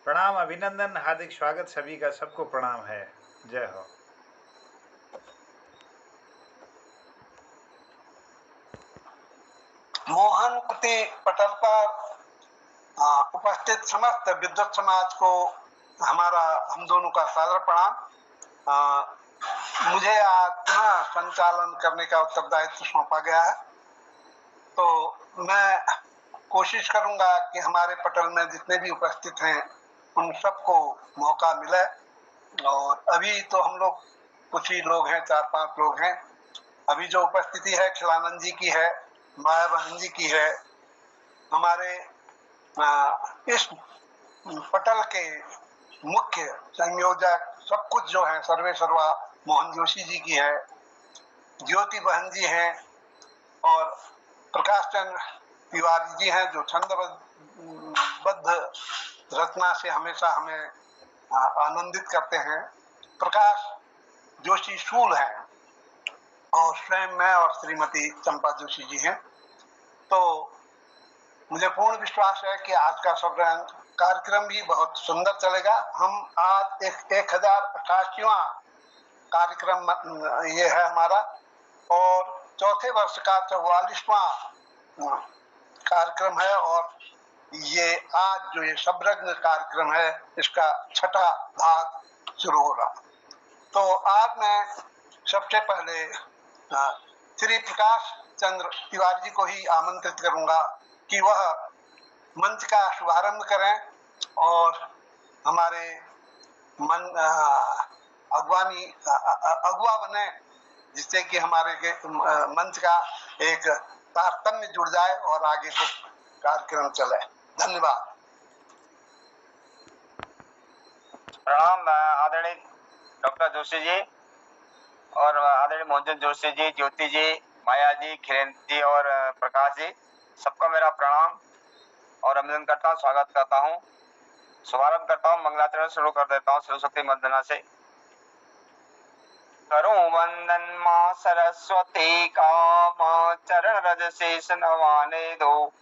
प्रणाम, अभिनंदन, हार्दिक स्वागत सभी का, सबको प्रणाम है। जय हो। मोहन कुटी पटल पर उपस्थित समस्त विद्वत समाज को हमारा हम दोनों का सादर प्रणाम। मुझे आज पुनः संचालन करने का उत्तरदायित्व सौंपा गया है, तो मैं कोशिश करूंगा कि हमारे पटल में जितने भी उपस्थित हैं उन सबको मौका मिले। और अभी तो हम लोग कुछ ही लोग हैं, 4-5 लोग हैं। अभी जो उपस्थिति है खिलानंद जी की है, माया बहन जी की है, हमारे इस पटल के मुख्य संयोजक सब कुछ जो है सर्वे सर्वा मोहन जोशी जी की है, ज्योति बहन जी हैं और प्रकाश चंद्र तिवारी जी हैं जो छंदबद्ध रचना से हमेशा हमें आनंदित करते हैं। प्रकाश जोशी शूल हैं और स्वयं मैं और श्रीमती चंपा जोशी जी हैं। तो मुझे पूर्ण विश्वास है कि आज का सब कार्यक्रम भी बहुत सुंदर चलेगा। हम आज 1088वां कार्यक्रम ये है हमारा, और चौथे वर्ष का 44वां कार्यक्रम है, और ये आज जो ये शबरत्न कार्यक्रम है इसका 6ठा भाग शुरू हो रहा। तो आज मैं सबसे पहले श्री प्रकाश चंद्र तिवारी जी को ही आमंत्रित करूंगा कि वह मंच का शुभारंभ करें और हमारे अगुआ बने, जिससे कि हमारे मंच का एक तारतम्य जुड़ जाए और आगे को कार्यक्रम चले। धन्यवाद। प्रणाम आदरणीय डॉक्टर जोशी जी और आदरणीय मोहन जोशी जी, ज्योति जी, माया जी, खिरेन जी और प्रकाश जी, सबका मेरा प्रणाम और अभिनंदन करता हूँ, स्वागत करता हूँ। शुभारंभ करता हूँ, मंगलाचरण शुरू कर देता हूँ सरस्वती वंदना से। करूं वंदन माँ सरस्वती का, माँ चरण रज शेष नवाने दो,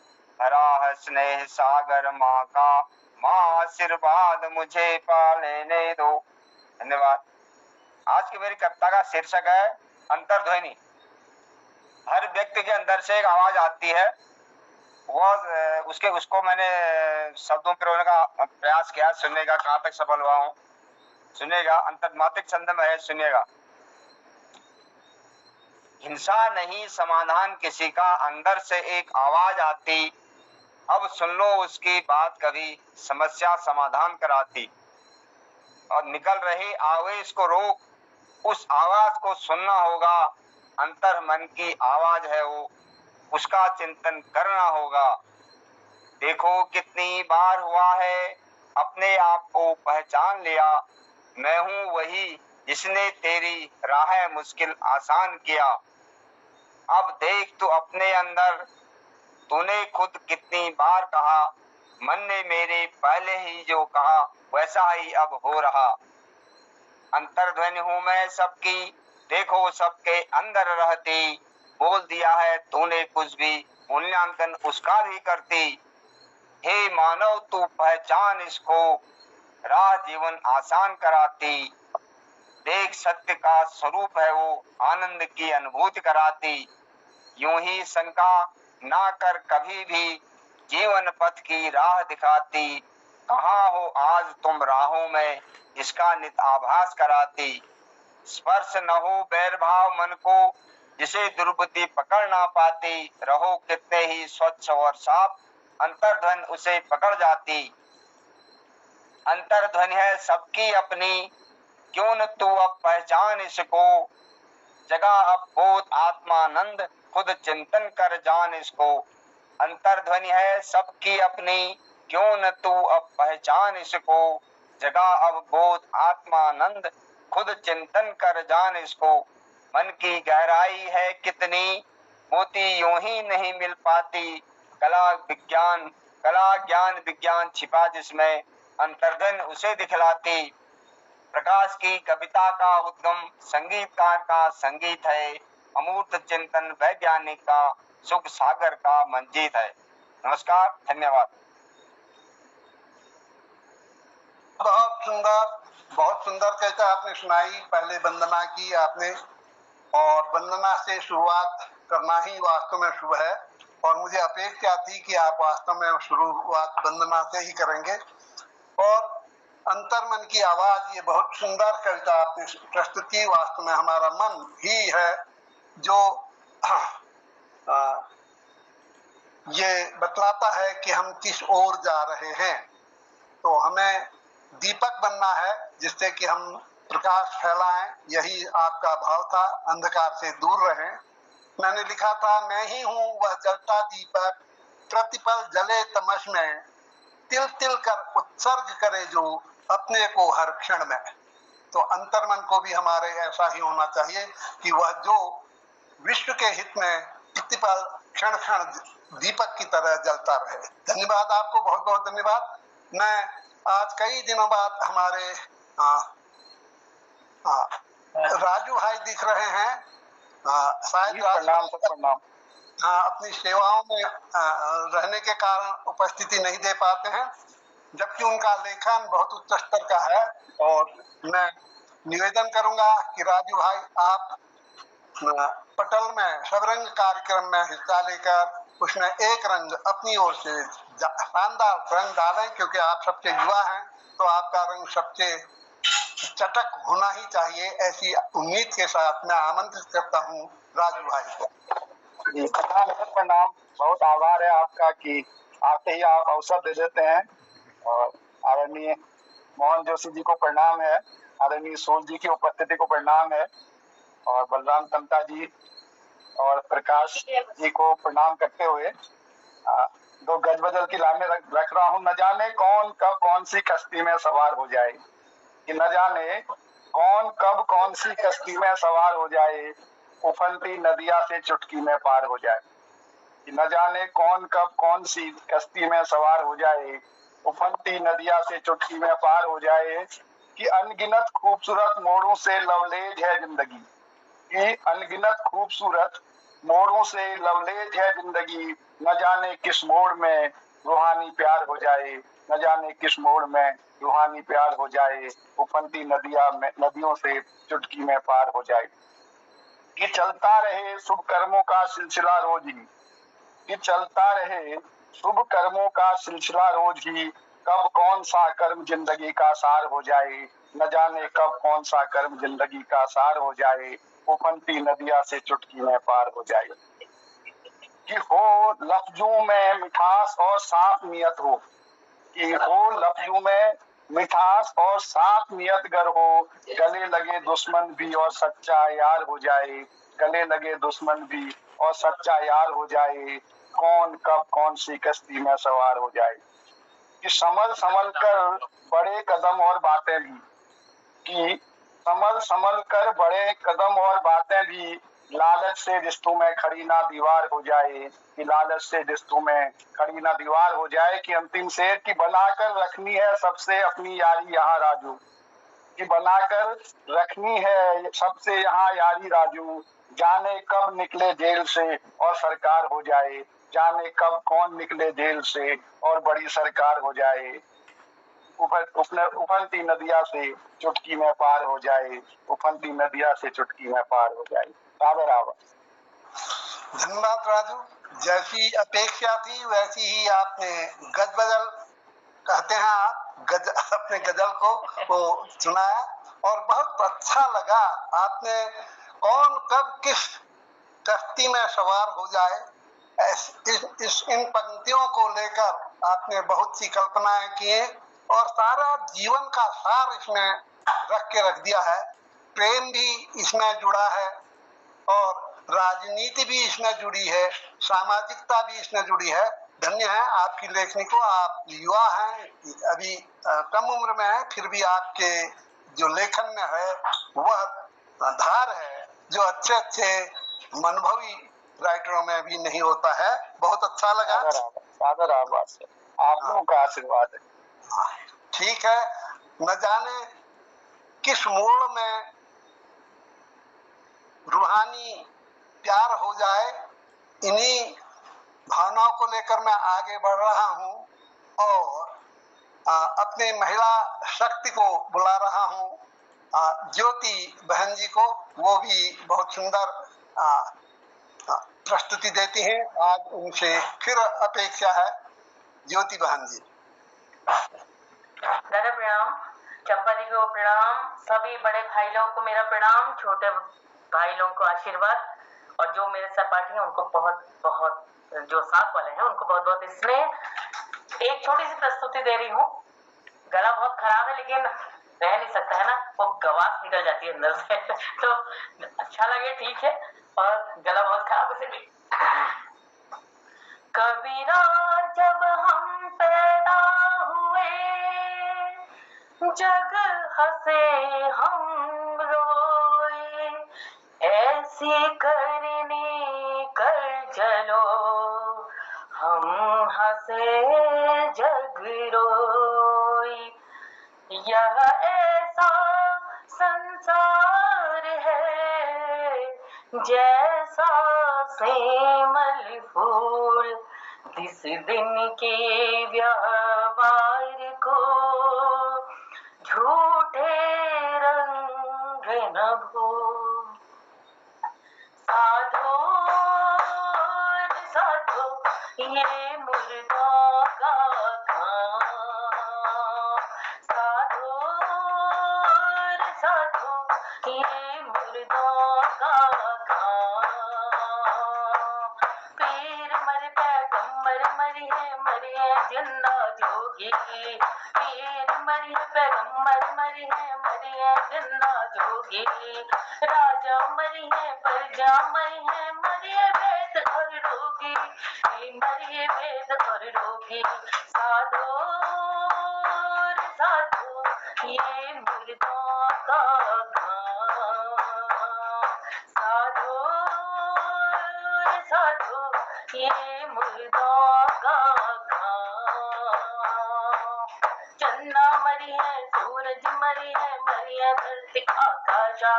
भरा स्नेह सागर माँ का, माँ आशीर्वाद मुझे पालेने दो। धन्यवाद। आज की मेरी कविता का शीर्षक है अंतर्ध्वनि। हर व्यक्ति के अंदर से एक आवाज आती है, उसको मैंने शब्दों में रोने का प्रयास किया। सुनिएगा कहां तक सफल हुआ हूं, सुनिएगा। अंतर्मात्रिक छंद में है, सुनिएगा। हिंसा नहीं समाधान किसी का, अंदर से एक आवाज आती, अब सुन लो उसकी बात, कभी समस्या समाधान कराती। और निकल रही आवेश को रोक, उस आवाज को सुनना होगा। अंतर मन की आवाज है वो, उसका चिंतन करना होगा। देखो कितनी बार हुआ है अपने आप को पहचान लिया, मैं हूं वही जिसने तेरी राह मुश्किल आसान किया। अब देख तू अपने अंदर, तूने खुद कितनी बार कहा, मन ने मेरे पहले ही जो कहा वैसा ही अब हो रहा। अंतर्ध्वनि हूं मैं सबकी, देखो सबके अंदर रहती, बोल दिया है तूने कुछ भी, मूल्यांकन उसका भी करती। हे मानव तू पहचान इसको, राह जीवन आसान कराती। देख सत्य का स्वरूप है वो, आनंद की अनुभूति कराती। यूं ही शंका ना कर कभी भी, जीवन पथ की राह दिखाती। कहाँ हो आज तुम राहों में, इसका नित आभास कराती। स्पर्श न हो बैर भाव मन को, जिसे दुर्बुद्धि पकड़ ना पाती। रहो कितने ही स्वच्छ और साफ, अंतर्ध्वनि उसे पकड़ जाती। अंतर्ध्वनि है सबकी अपनी, क्यों न तू अब पहचान इसको। जगा अब बोध आत्मानंद, खुद चिंतन कर जान इसको। अंतर्ध्वनि है सबकी अपनी, क्यों न तू अब पहचान इसको। जगा अब बोध आत्मानंद, खुद चिंतन कर जान इसको। मन की गहराई है कितनी, मोती यूं ही नहीं मिल पाती। कला ज्ञान विज्ञान छिपा जिसमें, अंतर्ध्वनि उसे दिखलाती। प्रकाश की कविता का उद्गम संगीतकार का संगीत है, अमूर्त चिंतन वैज्ञानिक का सुख सागर का मंजीत है। नमस्कार, धन्यवाद। बहुत सुंदर कविता आपने सुनाई। पहले वंदना की आपने, और वंदना से शुरुआत करना ही वास्तव में शुभ है, और मुझे अपेक्षा थी कि आप वास्तव में शुरुआत वंदना से ही करेंगे। और अंतर्मन की आवाज, ये बहुत सुंदर कविता आपने प्रस्तुत की। वास्तव में हमारा मन ही है जो ये बतलाता है कि हम किस ओर जा रहे हैं। तो हमें दीपक बनना है जिससे कि हम प्रकाश फैलाएं, यही आपका भाव था, अंधकार से दूर रहें। मैंने लिखा था, मैं ही हूं वह जलता दीपक, प्रतिपल जले तमस में, तिल तिल कर उत्सर्ग करे जो अपने को हर क्षण में। तो अंतर्मन को भी हमारे ऐसा ही होना चाहिए कि वह जो विश्व के हित में प्रतिपल क्षण क्षण दीपक की तरह जलता रहे। धन्यवाद आपको, बहुत बहुत धन्यवाद। मैं आज कई दिनों बाद हमारे राजू भाई दिख रहे हैं, शायद प्रणाम। हाँ, अपनी सेवाओं में रहने के कारण उपस्थिति नहीं दे पाते हैं, जबकि उनका लेखन बहुत उच्च स्तर का है। और मैं निवेदन करूंगा कि राजू भाई आप पटल में सबरंग कार्यक्रम में हिस्सा लेकर उसमें एक रंग अपनी ओर से शानदार रंग डालें, क्योंकि आप सबसे युवा हैं तो आपका रंग सबसे चटक होना ही चाहिए। ऐसी उम्मीद के साथ मैं आमंत्रित करता हूं राजू भाई को। प्रणाम, बहुत आभार है आपका कि आते ही आप अवसर दे देते हैं। और आदरणीय मोहन जोशी जी को प्रणाम है, आदरणीय सोल जी की उपस्थिति को प्रणाम है, और बलराम तमता जी और प्रकाश जी को प्रणाम करते हुए दो गज बदल की लाइनें रख रहा हूँ। न जाने कौन कब कौन सी कश्ती में सवार हो जाए, कि न जाने कौन कब कौन सी कश्ती में सवार हो जाए, उफनती नदिया से चुटकी में पार हो जाए। कि न जाने कौन कब कौन सी कश्ती में सवार हो जाए, उफनती नदिया से चुटकी में पार हो जाए। कि अनगिनत खूबसूरत मोड़ों से लवलेज है जिंदगी, कि अनगिनत खूबसूरत मोड़ों से लवलेज है जिंदगी। न जाने किस मोड़ में रूहानी प्यार हो जाए, न जाने किस मोड़ में रूहानी प्यार हो जाए, उफनती नदियों से चुटकी में पार हो जाए। कि चलता रहे शुभ कर्मों का सिलसिला रोज ही, कि चलता रहे शुभ कर्मों का सिलसिला रोज ही, कब कौन सा कर्म जिंदगी का सार हो जाए, न जाने कब कौन सा कर्म जिंदगी का सार हो जाए, उफनती नदिया से चुटकी में पार हो जाए। कि हो लफ्जों में मिठास और साफ नियत हो, कि हो लफ्जों में मिठास और साफ नियत गर हो, गले लगे दुश्मन भी और सच्चा यार हो जाए, गले लगे दुश्मन भी और सच्चा यार हो जाए, कौन कब कौन सी कश्ती में सवार हो जाए। कि संभल संभल कर बड़े कदम और बातें भी, कि संभल संभल कर बड़े कदम और बातें भी, लालच से रिश्तों में खड़ी ना दीवार हो जाए, कि लालच से रिश्तों में खड़ी ना दीवार हो जाए। कि अंतिम शेर की बनाकर रखनी है सबसे अपनी यारी यहाँ राजू, कि बनाकर रखनी है सबसे यहाँ यारी राजू, जाने कब निकले जेल से और सरकार हो जाए, जाने कब कौन निकले जेल से और बड़ी सरकार हो जाए, उफनती नदिया से चुटकी में पार हो जाए, उफनती नदिया से चुटकी में पार हो जाए। धन्यवाद राजू, जैसी अपेक्षा थी वैसी ही आपने गज बदल कहते हैं आप अपने गजल को वो सुनाया, और बहुत अच्छा लगा। आपने कौन कब किस कश्ती में सवार हो जाए, इन पंक्तियों को लेकर आपने बहुत सी कल्पनाएं किए, और सारा जीवन का सार इसमें रख के रख दिया है। प्रेम भी इसमें जुड़ा है, और राजनीति भी इसमें जुड़ी है, सामाजिकता भी इसमें जुड़ी है। धन्य है आपकी लेखनी को। आप युवा हैं, अभी कम उम्र में हैं, फिर भी आपके जो लेखन में है वह धार है जो अच्छे अच्छे अनुभवी राइटरों में भी नहीं होता है। बहुत अच्छा लगा। आप लोगों का आशीर्वाद है। ठीक है, न जाने किस मोड़ में रूहानी प्यार हो जाए, इन्हीं भावनाओं को लेकर मैं आगे बढ़ रहा हूं। और अपने महिला शक्ति को बुला रहा हूँ, ज्योति बहन जी को। वो भी बहुत सुंदर प्रस्तुति देती हैं। आज उनसे फिर अपेक्षा है। ज्योति बहन जी। दादा प्रणाम, चंपा जी को प्रणाम, सभी बड़े भाई लोगों को मेरा प्रणाम, छोटे भाई लोगों को आशीर्वाद, और जो मेरे सहपाठी हैं उनको बहुत बहुत, जो साथ वाले हैं उनको बहुत बहुत स्नेह। एक छोटी सी प्रस्तुति दे रही हूँ। गला बहुत खराब है लेकिन रह नहीं सकता है ना, वो गवास निकल जाती है अंदर से तो अच्छा लगे ठीक है, और गला बहुत खराब है फिर भी। कबीरा जब हम पैदा हुए, जग हंसे हम रोए, ऐसी करनी कर चलो, हम हंसे जग रोए। यह ऐसा संसार है जैसा सेमल फूल, जिस दिन के व्यवहार को झूठे रंग न भूल। साधो साधो ये मुर्दा का काम, साधो साधो ये मुर्दा का काम। पीर मर पैगंबर मरी है जिंदा जोगी, पीर मरी है पैगंबर मरी है जिंदा जोगी। राजा मरी है प्रजा मरी है वेद और रोगी, मरी है वेद और रोगी। साधो साधो ये मुर्दा का काम, साधो साधो ये मुर्दा का काम। चन्ना मरी है सूरज मरी है धरती आकाशा,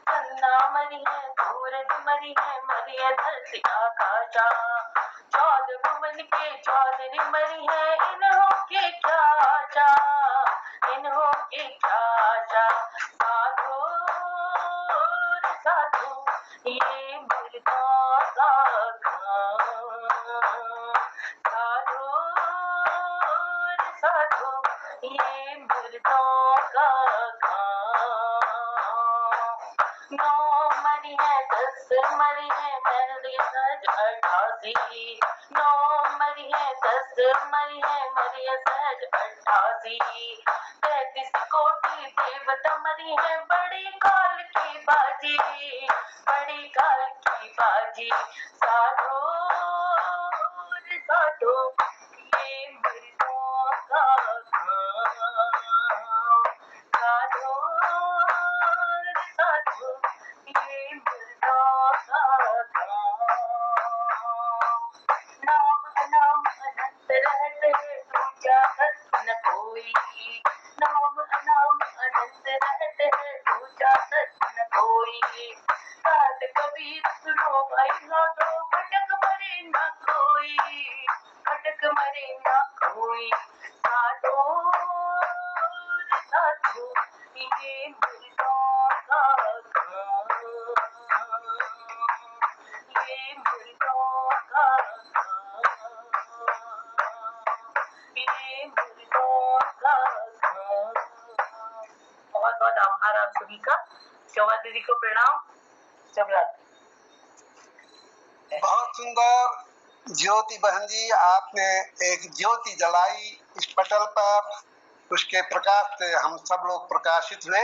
चन्ना मरी है सूरज मरी है धरती आकाशा। चौदह भुवन के चौधरी मरी है, इन्हों के क्या आशा, इन्हों के क्या आशा। साधो साधो ये मुर्दा का काम, साधो साधो ये मुर्दा का काम। 9 मरी है 10 मरी है सज 88, 9 मरी है 10 मरी है सज 88। 33 कोटि देवता मरी है बड़ी काल की बाजी, बड़ी काल की बाजी। साधो साधो ये मुर्दा का काम, साधो साधो ये मुर्दा का काम। नाम अनाम अनंत रहते दूजा सत न कोई, नाम अनाम अनंत रहते दूजा सत न कोई। सात कबीर सुनो भाई हाथों, खटक मरे न कोई, खटक मरे न कोई। साधो साधो ये मुर्दा का काम, ये मुर्दा का काम, ये मुर्दा का काम। बहुत बहुत आभार आप सभी का। शोभा दीदी को प्रणाम। शुभरात्रि। बहुत सुंदर ज्योति बहन जी, आपने एक ज्योति जलाई इस पटल पर, उसके प्रकाश से हम सब लोग प्रकाशित हुए।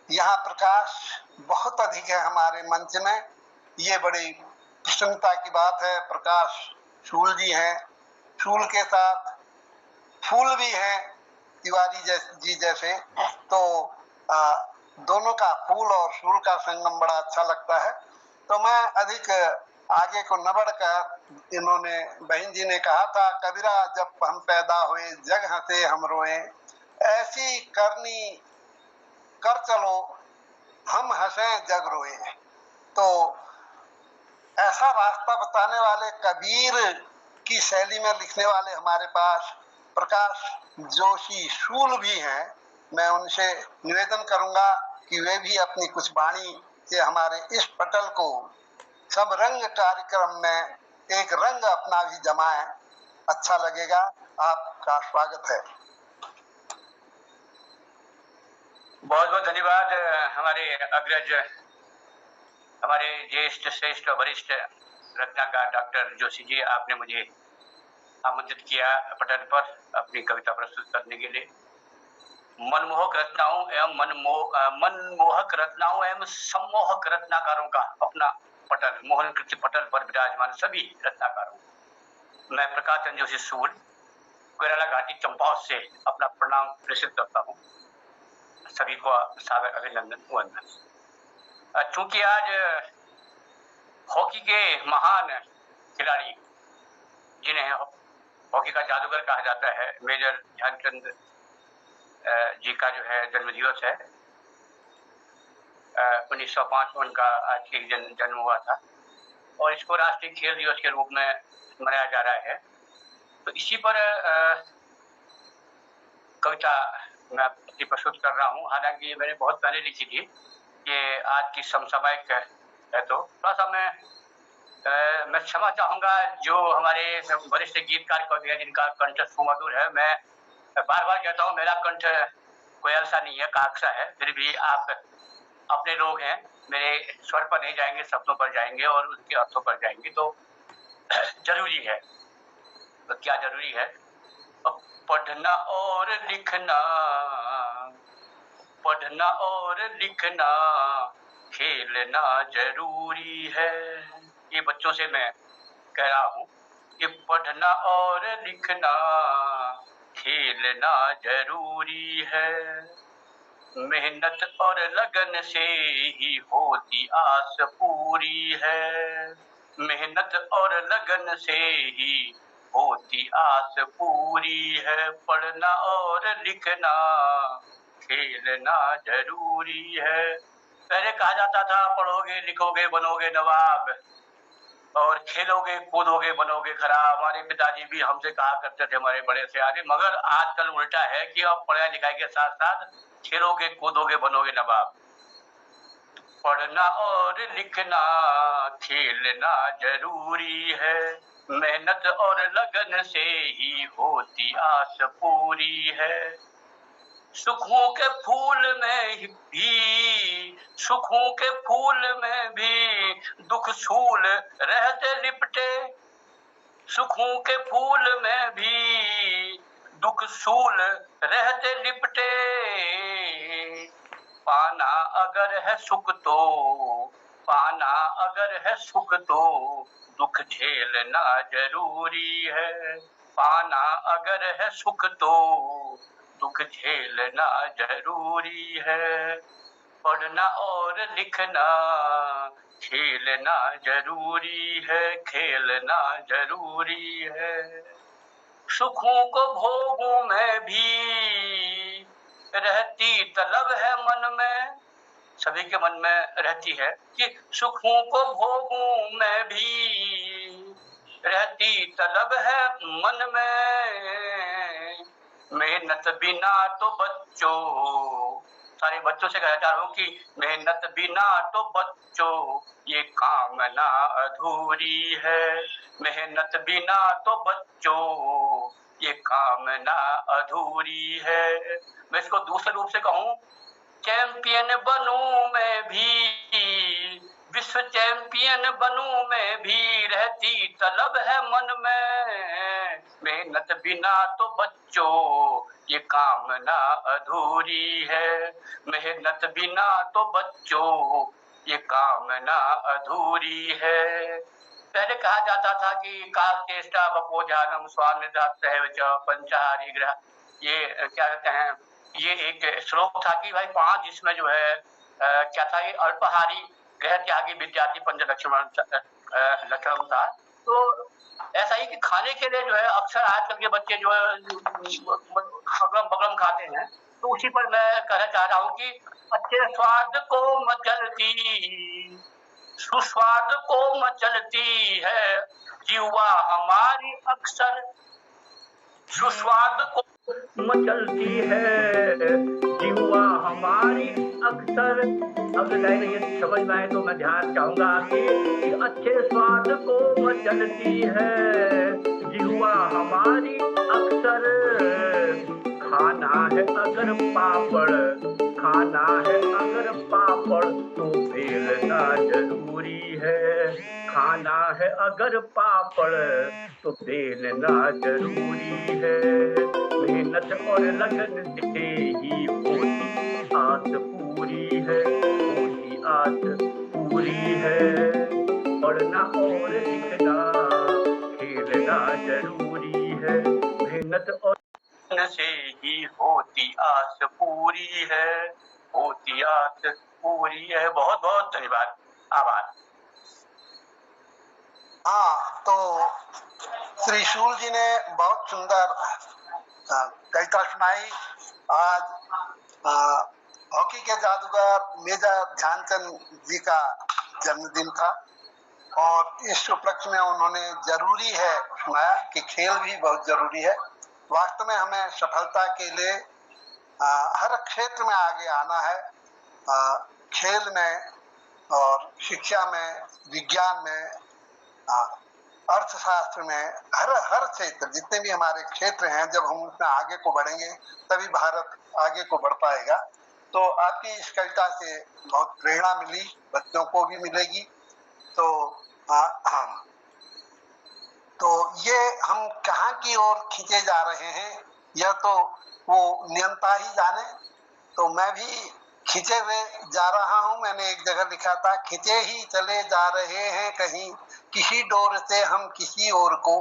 यहाँ प्रकाश बहुत अधिक है हमारे मंच में, ये बड़ी प्रसन्नता की बात है। प्रकाश शूल जी हैं, शूल के साथ फूल भी हैं तिवारी जी जैसे, तो दोनों का फूल और शूल का संगम बड़ा अच्छा लगता है। तो मैं अधिक आगे को न बढ़कर, इन्होंने बहन जी ने कहा था, कबीरा जब हम पैदा हुए जग हंसे हम रोए, ऐसी करनी कर चलो हम हंसे जग रोए। तो ऐसा रास्ता बताने वाले कबीर की शैली में लिखने वाले हमारे पास प्रकाश जोशी शूल भी हैं। मैं उनसे निवेदन करूंगा कि वे भी अपनी कुछ वाणी से हमारे इस पटल को सब रंग कार्यक्रम में एक रंग अपना भी जमाएं, अच्छा लगेगा। आपका स्वागत है। बहुत बहुत धन्यवाद हमारे अग्रज, हमारे ज्येष्ठ श्रेष्ठ वरिष्ठ रत्नाकर डॉक्टर जोशी जी, आपने मुझे आमंत्रित किया पटल पर अपनी कविता प्रस्तुत करने के लिए। मनमोहक रचनाओं एवं मनमोहक रचनाओं एवं सम्मोहक रत्नाकारों का अपना पटल, मोहन कृति पटल पर विराजमान सभी रत्नाकारों, मैं प्रकाश चंद्र जोशी सूल कोयराला घाटी चंपावत से अपना प्रणाम प्रेषित करता हूँ। सभी को सादर अभिनंदन वंदन। चूंकि आज हॉकी के महान खिलाड़ी, जिन्हें हॉकी का जादूगर कहा जाता है, मेजर ध्यानचंद जी का जो है जन्म दिवस है। 1905 में उनका आज के जन्म हुआ था और इसको राष्ट्रीय खेल दिवस के रूप में मनाया जा रहा है। तो इसी पर कविता मैं प्रस्तुत कर रहा हूँ। हालांकि ये मैंने बहुत पहले लिखी थी, ये आज की समसामयिक है, तो थोड़ा सा मैं क्षमा चाहूंगा जो हमारे वरिष्ठ गीतकार कवि हैं जिनका कंठ सुमधुर है। मैं बार बार कहता हूँ मेरा कंठ कोयल सा नहीं है, काक सा है, फिर भी आप अपने लोग हैं, मेरे स्वर पर नहीं जाएंगे, शब्दों पर जाएंगे और उनके अर्थों पर जाएंगे। तो जरूरी है, तो क्या जरूरी है? पढ़ना और लिखना, पढ़ना और लिखना, खेलना जरूरी है। ये बच्चों से मैं कह रहा हूँ कि पढ़ना और लिखना, खेलना जरूरी है। मेहनत और लगन से ही होती आस पूरी है। मेहनत और लगन से ही होती आस पूरी है। पढ़ना और लिखना, खेलना जरूरी है। पहले कहा जाता था पढ़ोगे लिखोगे बनोगे नवाब, और खेलोगे कूदोगे बनोगे खराब। हमारे पिताजी भी हमसे कहा करते थे, हमारे बड़े से आगे। मगर आजकल उल्टा है कि अब पढ़ाई लिखाई के साथ साथ खेलोगे कूदोगे बनोगे नवाब। पढ़ना और लिखना, खेलना जरूरी है। मेहनत और लगन से ही होती आस पूरी है। सुखों के फूल में भी, सुखों के फूल में भी दुख सूल रहते लिपटे। सुखों के फूल में भी दुख सूल रहते लिपटे। पाना अगर है सुख तो, पाना अगर है सुख तो दुख झेलना जरूरी है। पाना अगर है सुख तो दुख झेलना जरूरी है। पढ़ना और लिखना, खेलना जरूरी है, खेलना जरूरी है। सुखों को भोगों में भी रहती तलब है मन में। सभी के मन में रहती है कि सुखों को भोगों में भी रहती तलब है मन में। मेहनत बिना तो बच्चों, सारे बच्चों से कहता हूँ कि मेहनत बिना तो बच्चों ये कामना अधूरी है। मेहनत बिना तो बच्चों ये कामना अधूरी है। मैं इसको दूसरे रूप से कहूँ, चैंपियन बनूं मैं भी, विश्व चैंपियन बनूं मैं भी रहती तलब है मन में। मेहनत बिना तो बच्चों ये कामना अधूरी है। मेहनत बिना तो बच्चों ये कामना अधूरी है। पहले कहा जाता था कि काल चेष्टा बपोजानम स्वानिध्यात्तैवच पंचहारी ग्रह, ये क्या कहते हैं, ये एक श्लोक था कि भाई 5 इसमें जो है क्या था, ये अल्पहारी ग्रह त्यागी विद्यार्थी पंच लक्षणम था। तो ऐसा ही कि खाने के लिए जो है अक्सर आजकल के बच्चे जो है अगम बगम खाते हैं। तो उसी पर मैं कहना चाह रहा हूँ कि अच्छे स्वाद को मचलती सुस्वाद को मचलती है जीवा हमारी अक्सर, सुस्वाद को मचलती है जीवा हमारी अक्सर। अब लाइन ये समझ में आए तो मैं ध्यान चाहूंगा कि अच्छे स्वाद को मचलती है जीवा हमारी अक्सर। खाना है अगर पापड़, खाना है अगर पापड़ तो बेलना जरूरी है। खाना है अगर पापड़ तो बेलना जरूरी है। मेहनत और लगन से ही होती आस पूरी है, होती आस पूरी है। पढ़ना और लिखना खेलना जरूरी है, मेहनत और से ही होती आस पूरी है, होती आस पूरी है। बहुत बहुत धन्यवाद, आभार। हाँ, तो श्री शूल जी ने बहुत सुंदर कविता सुनाई। आज हॉकी के जादूगर मेजर ध्यानचंद जी का जन्मदिन था और इस उपलक्ष्य में उन्होंने जरूरी है सुनाया कि खेल भी बहुत जरूरी है। वास्तव में हमें सफलता के लिए हर क्षेत्र में आगे आना है, खेल में और शिक्षा में, विज्ञान में, अर्थशास्त्र में, हर क्षेत्र, जितने भी हमारे क्षेत्र हैं, जब हम उसमें आगे को बढ़ेंगे तभी भारत आगे को बढ़ पाएगा। तो आपकी इस कविता से बहुत प्रेरणा मिली, बच्चों को भी मिलेगी। तो ये हम कहाँ की ओर खींचे जा रहे हैं यह तो वो नियंता ही जाने। तो मैं भी खींचे हुए जा रहा हूँ। मैंने एक जगह लिखा था, खींचे ही चले जा रहे हैं कहीं, किसी डोर से हम किसी ओर को,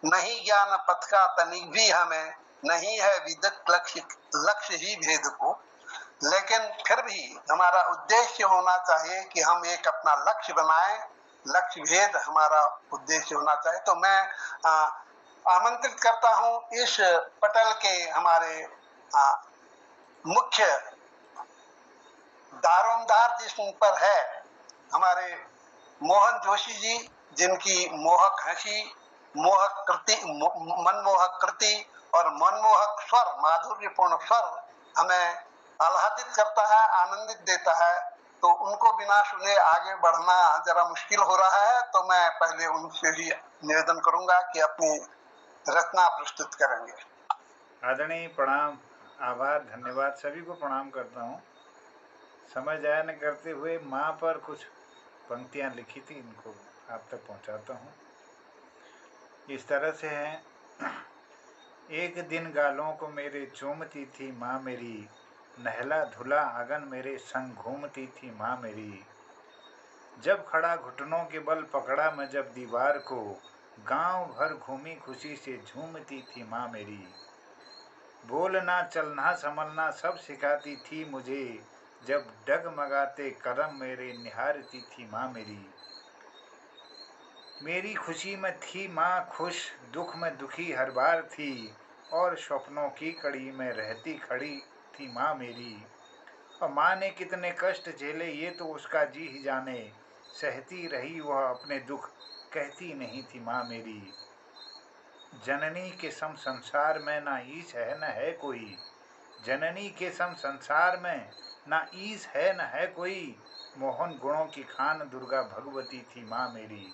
नहीं ज्ञान पथ का तनिक भी हमें, नहीं है विदित लक्ष्य ही भेद को। लेकिन फिर भी हमारा उद्देश्य होना चाहिए कि हम एक अपना लक्ष्य बनाएं, लक्ष्य भेद हमारा उद्देश्य होना चाहिए। तो मैं आमंत्रित करता हूं इस पटल के हमारे मुख्य दारोमदार जिस पर है, हमारे मोहन जोशी जी, जिनकी मोहक हंसी, मोहक कृति, मनमोहक कृति और मनमोहक स्वर, माधुर्यपूर्ण स्वर हमें आह्लादित करता है, आनंदित देता है। तो उनको बिना सुने आगे बढ़ना जरा मुश्किल हो रहा है। तो मैं पहले उनसे ही निवेदन करूंगा कि अपनी रचना प्रस्तुत करेंगे। आदरणीय, प्रणाम, आभार, धन्यवाद, सभी को प्रणाम करता हूँ। समय जाया न करते हुए माँ पर कुछ पंक्तियाँ लिखी थी, इनको आप तक पहुँचाता हूँ। इस तरह से है। एक दिन गालों को मेरे चूमती थी माँ मेरी, नहला धुला आंगन मेरे संग घूमती थी माँ मेरी। जब खड़ा घुटनों के बल पकड़ा मैं जब दीवार को, गांव भर घूमी खुशी से झूमती थी माँ मेरी। बोलना चलना संभलना सब सिखाती थी मुझे, जब डगमगाते कदम मेरे निहारती थी माँ मेरी। मेरी खुशी में थी माँ खुश, दुख में दुखी हर बार थी, और स्वप्नों की कड़ी में रहती खड़ी थी माँ मेरी। और माँ ने कितने कष्ट झेले ये तो उसका जी ही जाने, सहती रही वह अपने दुख कहती नहीं थी माँ मेरी। जननी के सम संसार में ना ईश है न है कोई, जननी के सम संसार में ना ईश है न है कोई, मोहन गुणों की खान दुर्गा भगवती थी माँ मेरी।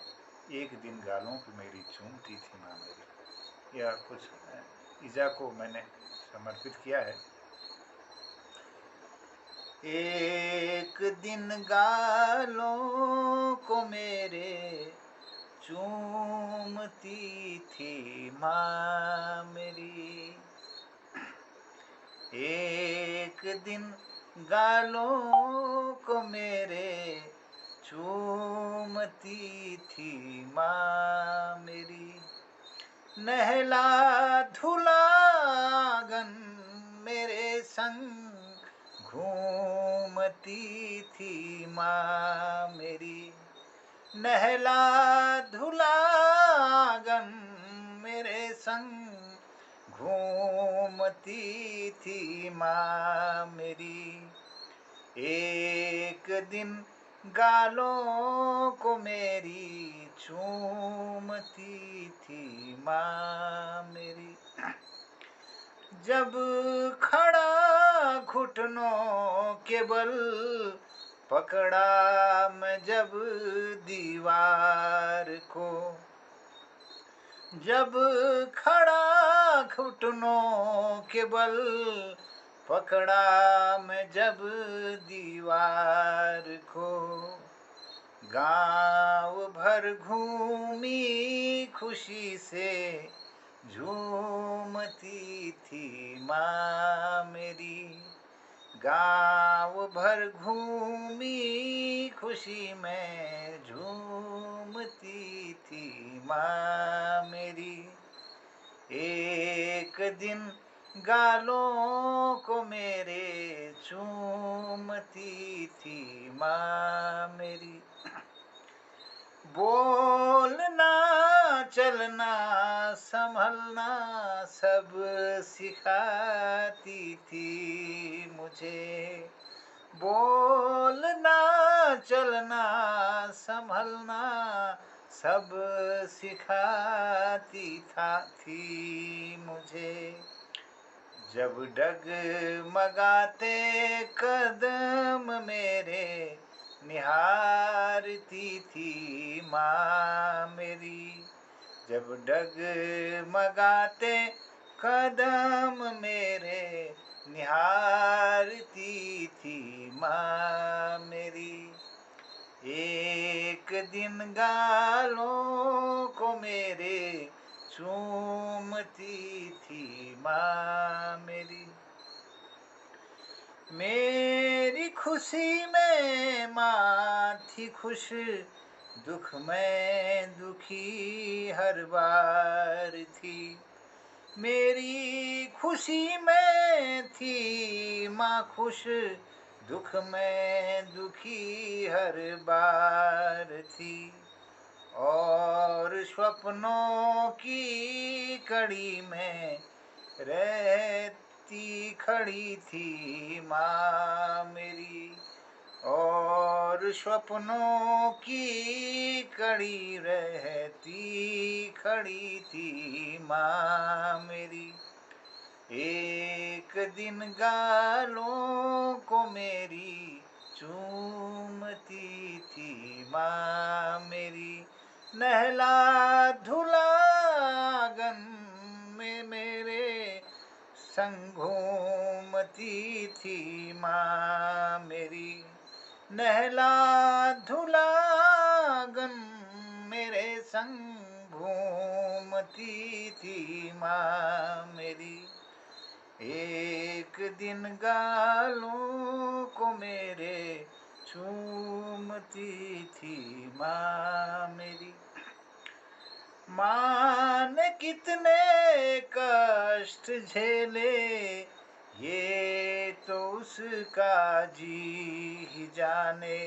एक दिन गालों की मेरी चूमती थी माँ मेरी। यह कुछ ईजा को मैंने समर्पित किया है। एक दिन गालों को मेरे चूमती थी माँ मेरी, एक दिन गालों को मेरे चूमती थी माँ मेरी। नहला धुला आंगन मेरे संग घूमती थी माँ मेरी। नहला धुला आंगन मेरे संग घूमती थी माँ मेरी। एक दिन गालों को मेरी चूमती थी माँ मेरी। जब खड़ा घुटनों के बल पकड़ा मैं जब दीवार को, जब खड़ा घुटनों के बल पकड़ा मैं जब दीवार को, गांव भर घूमी खुशी से झूमती थी माँ मेरी। गांव भर घूमी खुशी में झूमती थी माँ मेरी। एक दिन गालों को मेरे चूमती थी माँ मेरी। बोलना चलना संभलना सब सिखाती थी मुझे। बोलना चलना संभलना सब सिखाती थी मुझे। जब डगमगाते कदम मेरे निहारती थी माँ मेरी। जब डगमगाते कदम मेरे निहारती थी माँ मेरी। एक दिन गालों को मेरे चूमती थी माँ मेरी। मेरी खुशी में माँ थी खुश, दुख में दुखी हर बार थी। मेरी खुशी में थी माँ खुश, दुख में दुखी हर बार थी। और स्वप्नों की कड़ी में रहती खड़ी थी माँ मेरी। और स्वप्नों की कड़ी रहती खड़ी थी माँ मेरी। एक दिन गालों को मेरी चूमती थी माँ मेरी। नहला धुला आंगन में मेरे संग घूमती थी माँ मेरी। नहला धुला आंगन मेरे संग घूमती थी माँ मेरी। एक दिन गालों को मेरे चूमती थी माँ मेरी। माँ ने कितने कष्ट झेले ये तो उसका जी ही जाने।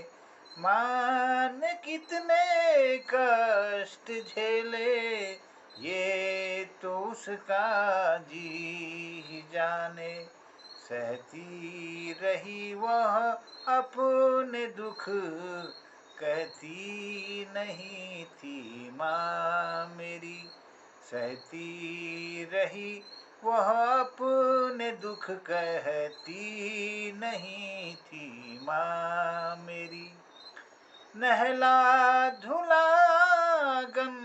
माँ ने कितने कष्ट झेले ये तो उसका जी ही जाने। सहती रही वह अपने दुख कहती नहीं थी माँ मेरी। सहती रही वह अपने दुख कहती नहीं थी माँ मेरी। नहला धुला गन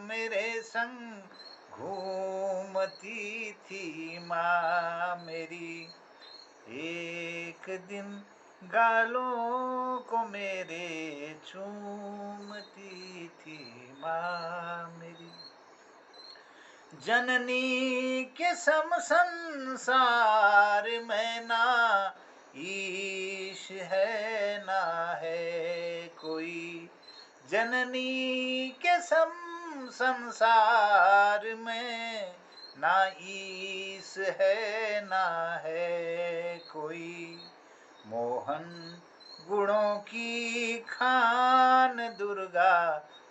मेरे संग घूमती थी माँ मेरी। एक दिन गालों को मेरे चूमती थी माँ मेरी। जननी के सम संसार में ना ईश है ना है कोई। जननी के सम संसार में ना ईश है ना है कोई। मोहन गुणों की खान दुर्गा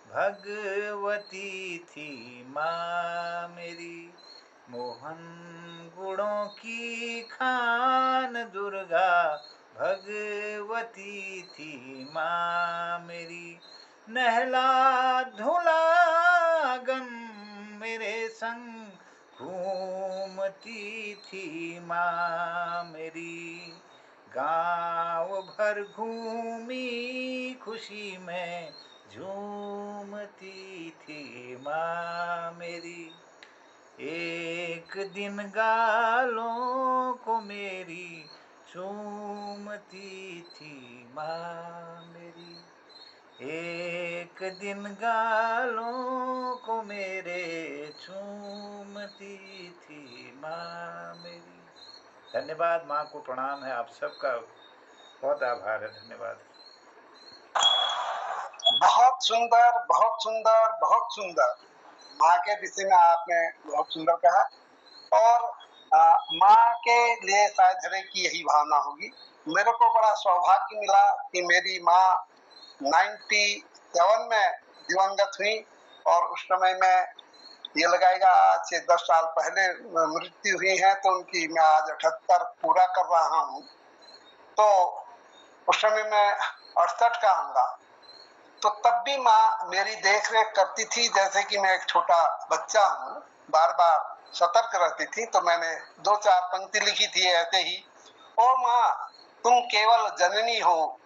भगवती थी माँ मेरी। मोहन गुणों की खान दुर्गा भगवती थी माँ मेरी। नहला धुला गन मेरे संग घूमती थी माँ मेरी। गाँव भर घूमी खुशी में झूमती थी माँ मेरी। एक दिन गालों को मेरी चूमती थी माँ मेरी। एक दिन गालों को मेरे चूमती थी माँ मेरी। धन्यवाद। माँ को प्रणाम है। आप सबका बहुत आभार है। धन्यवाद। बहुत सुंदर, बहुत सुंदर, बहुत सुंदर। माँ के विषय में आपने बहुत सुंदर कहा। और माँ के लिए शायद हर की यही भावना होगी। मेरे को बड़ा सौभाग्य मिला कि मेरी माँ 97 में दिवंगत हुई और उस समय में ये लगाएगा आज से 10 साल पहले मृत्यु हुई है, तो उनकी मैं आज 78 पूरा कर रहा हूँ। तो उस समय मैं 68 का होऊंगा। तो तब भी माँ मेरी देख रेख करती थी, जैसे कि मैं एक छोटा बच्चा हूँ, बार बार सतर्क रहती थी। तो मैंने 2-4 पंक्ति लिखी थी ऐसे ही। ओ माँ तुम केवल जननी हो,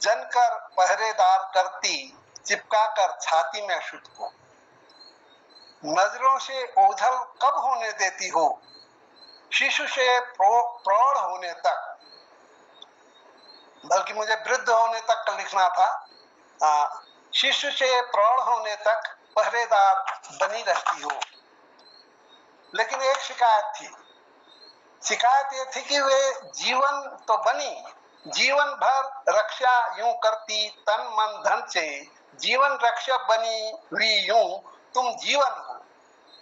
जनकर पहरेदार करती, चिपका कर छाती में सुत को। नजरों से ओझल कब होने देती हो, शिशु से प्रौढ़ होने तक, बल्कि मुझे वृद्ध होने तक लिखना था। शिशु से प्रौढ़ होने तक पहरेदार बनी रहती हो। लेकिन एक शिकायत ये थी कि वे जीवन तो बनी, जीवन भर रक्षा यूं करती तन मन धन से, जीवन रक्षक बनी हुई यूं तुम जीवन हो।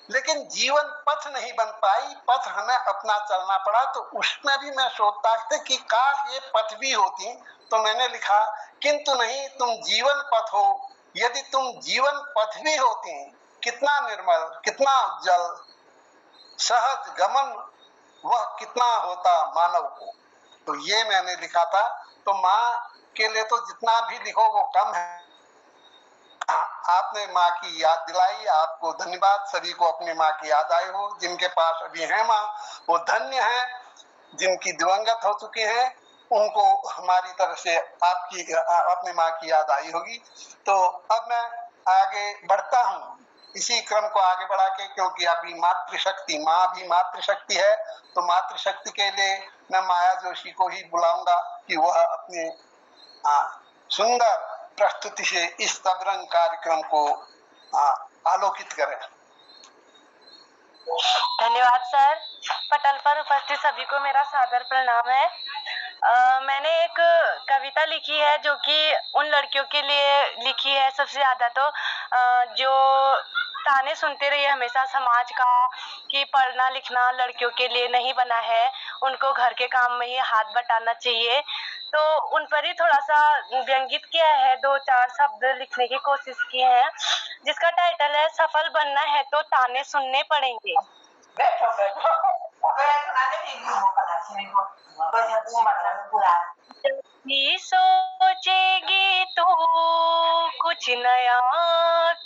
लेकिन जीवन पथ नहीं बन पाई, पथ हमें अपना चलना पड़ा। तो उसमें भी मैं सोचता था कि काश ये पथ भी होती। तो मैंने लिखा किंतु नहीं, तुम जीवन पथ हो। यदि तुम जीवन पथ भी होती, कितना निर्मल, कितना उज्जवल, सहज गमन वह कितना होता मानव को। तो ये मैंने लिखा था। तो माँ के लिए तो जितना भी लिखो वो कम है। आपने माँ की याद दिलाई, आपको धन्यवाद। सभी को अपनी माँ की याद आई हो। जिनके पास अभी है माँ वो धन्य है, जिनकी दिवंगत हो चुकी है उनको हमारी तरफ से आपकी अपनी माँ की याद आई होगी। तो अब मैं आगे बढ़ता हूँ इसी क्रम को आगे बढ़ा के, क्योंकि अभी मातृशक्ति, माँ भी मातृशक्ति है। तो मातृशक्ति के लिए मैं माया जोशी को ही बुलाऊंगा कि वह अपने सुंदर प्रस्तुति से इस सबरंग कार्यक्रम को आलोकित करें। धन्यवाद सर। पटल पर उपस्थित सभी को मेरा सादर प्रणाम है। मैंने एक कविता लिखी है जो कि उन लड़कियों के लिए लिखी है सबसे ज्यादा, तो जो ताने सुनते रहिए हमेशा समाज का कि पढ़ना लिखना लड़कियों के लिए नहीं बना है, उनको घर के काम में ही हाथ बटाना चाहिए। तो उन पर ही थोड़ा सा व्यंगित किया है, 2-4 शब्द लिखने की कोशिश की है, जिसका टाइटल है सफल बनना है तो ताने सुनने पड़ेंगे। जब भी सोचेगी तो कुछ नया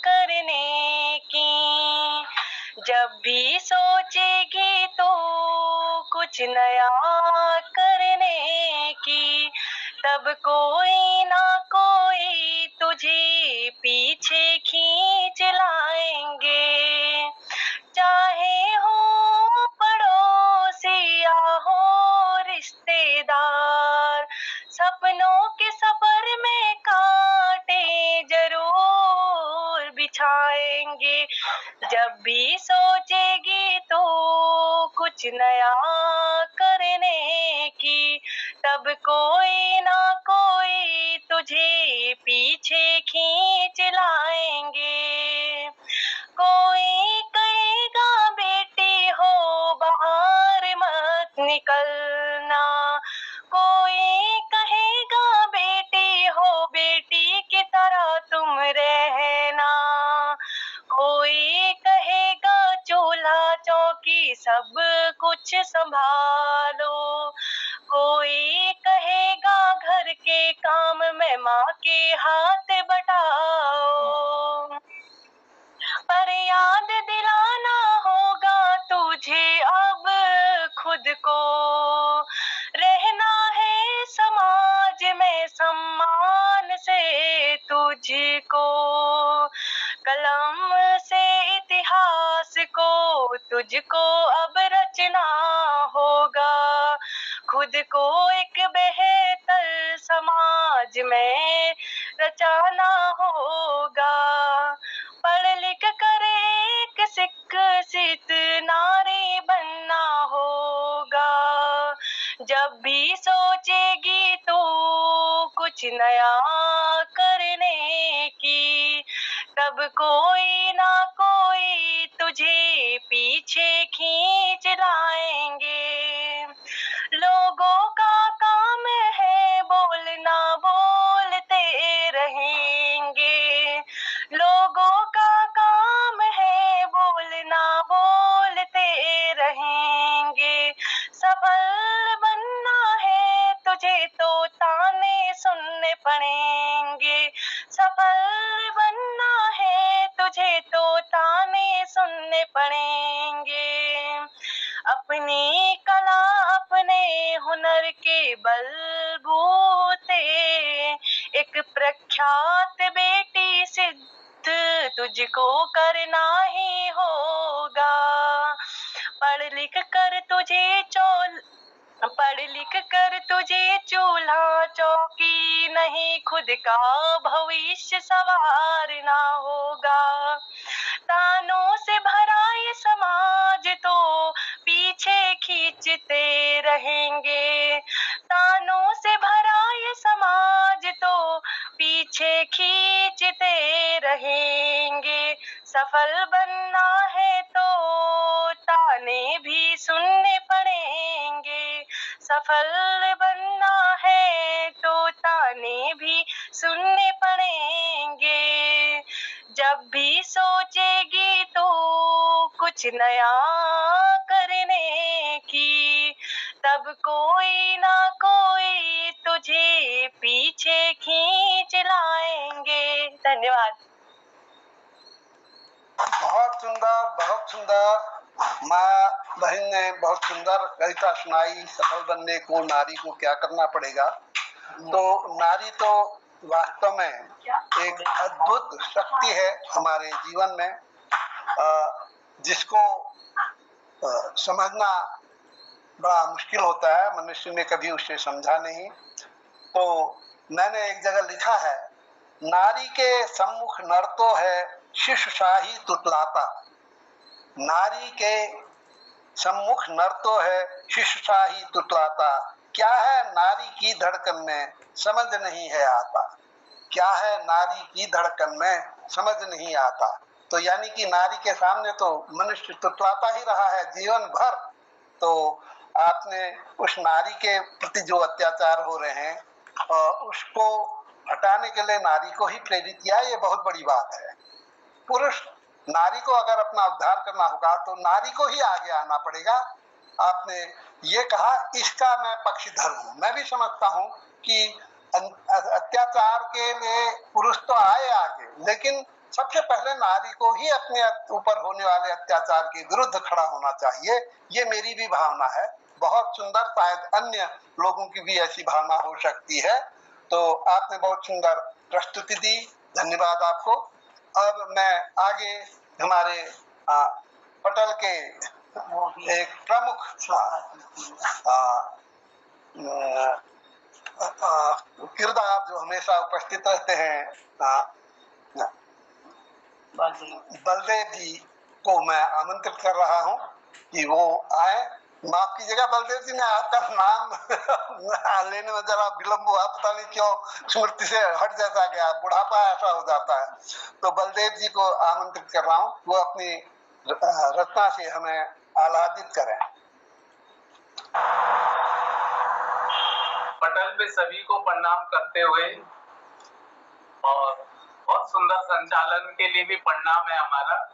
करने की, जब भी सोचेगी तो कुछ नया करने की, तब कोई ना कोई तुझे पीछे खींच लाएंगे। चाहे हो पड़ोसी या हो रिश्तेदार, सपनों के सफर में कांटे जरूर बिछाएंगे। जब भी सोचेगी तो कुछ नया करने की, तब कोई ना कोई तुझे पीछे खींच लाएंगे। कोई कहेगा बेटी हो बाहर मत निकलना, कोई कहेगा बेटी हो बेटी की तरह तुम रहना, कोई कहेगा चूल्हा चौकी सब कुछ संभालो, कोई कहेगा घर के काम में माँ के हाथ बटाओ। पर याद दिलाना होगा तुझे अब खुद को, रहना है समाज में सम्मान से तुझको। कलम से इतिहास को तुझको अब रचना होगा, खुद को एक बेहतर समाज में रचाना होगा। पढ़ लिख कर एक शिक्षित नारी बनना होगा। जब भी सोचेगी तो कुछ नया करने की, तब कोई ना कोई तुझे पीछे खींच लाएंगे। लोगों का काम है बोलना, बोलते रहेंगे। लोगों का काम है बोलना, बोलते रहेंगे। सफल बनना है तुझे तो ताने सुनने पड़ेंगे। सफल बनना है तुझे तो ताने सुनने पड़ेंगे। अपनी कला अपने हुनर के बलबूते एक प्रख्यात बेटी सिद्ध तुझको करना ही होगा। पढ़ लिख कर तुझे चूल्हा चौकी नहीं, खुद का भविष्य संवारना होगा। तानों से भरा ये समाज तो पीछे खींचते रहेंगे। तानों से भरा ये समाज तो पीछे खींचते रहेंगे। सफल बनना है तो ताने भी सुनने पड़ेंगे। सफल बनना है तो ताने भी सुनने पड़ेंगे। जब भी सोचेगी तो कुछ नया करने की, तब कोई ना कोई तुझे पीछे खींच लाएंगे। धन्यवाद। बहुत सुंदर, बहुत सुंदर। माँ बहन ने बहुत सुंदर कविता सुनाई। सफल बनने को नारी को क्या करना पड़ेगा। तो नारी तो वास्तव में एक अद्भुत शक्ति है हमारे जीवन में, जिसको समझना बड़ा मुश्किल होता है। मनुष्य ने कभी उसे समझा नहीं। तो मैंने एक जगह लिखा है, नारी के सम्मुख नर तो है शिशुशाही तुतलाता। नारी के सम्मुख नर तो है शिशुशाही तुतलाता। क्या है नारी की धड़कन में समझ नहीं है आता। क्या है नारी की धड़कन में समझ नहीं आता। तो यानी कि नारी के सामने तो मनुष्य तुतलाता ही रहा है जीवन भर। तो आपने उस नारी के प्रति जो अत्याचार हो रहे हैं उसको हटाने के लिए नारी को ही प्रेरित किया, ये बहुत बड़ी बात है। पुरुष नारी को अगर अपना उद्धार करना होगा तो नारी को ही आगे आना पड़ेगा। आपने ये कहा, इसका मैं पक्षधर हूँ। मैं भी समझता हूँ कि अत्याचार के लिए पुरुष तो आए आगे, लेकिन सबसे पहले नारी को ही अपने ऊपर होने वाले अत्याचार के विरुद्ध खड़ा होना चाहिए। ये मेरी भी भावना है। बहुत सुंदर, शायद अन्य लोगों की भी ऐसी भावना हो सकती है। तो आपने बहुत सुंदर प्रस्तुति दी, धन्यवाद आपको। अब मैं आगे हमारे पटल के एक प्रमुख किरदार जो हमेशा उपस्थित रहते हैं, बलदेव जी को मैं आमंत्रित कर रहा हूं कि वो आए। माफ कीजिएगा बलदेव जी ने आपका नाम लेने में जरा विलंब हुआ, पता नहीं क्यों स्मृति से हट जैसा गया, बुढ़ापा ऐसा हो जाता है। तो बलदेव जी को आमंत्रित कर रहा हूँ, वो अपनी रचना से हमें आह्लादित करें। पटल पे सभी को प्रणाम करते हुए और बहुत सुंदर संचालन के लिए भी प्रणाम है हमारा।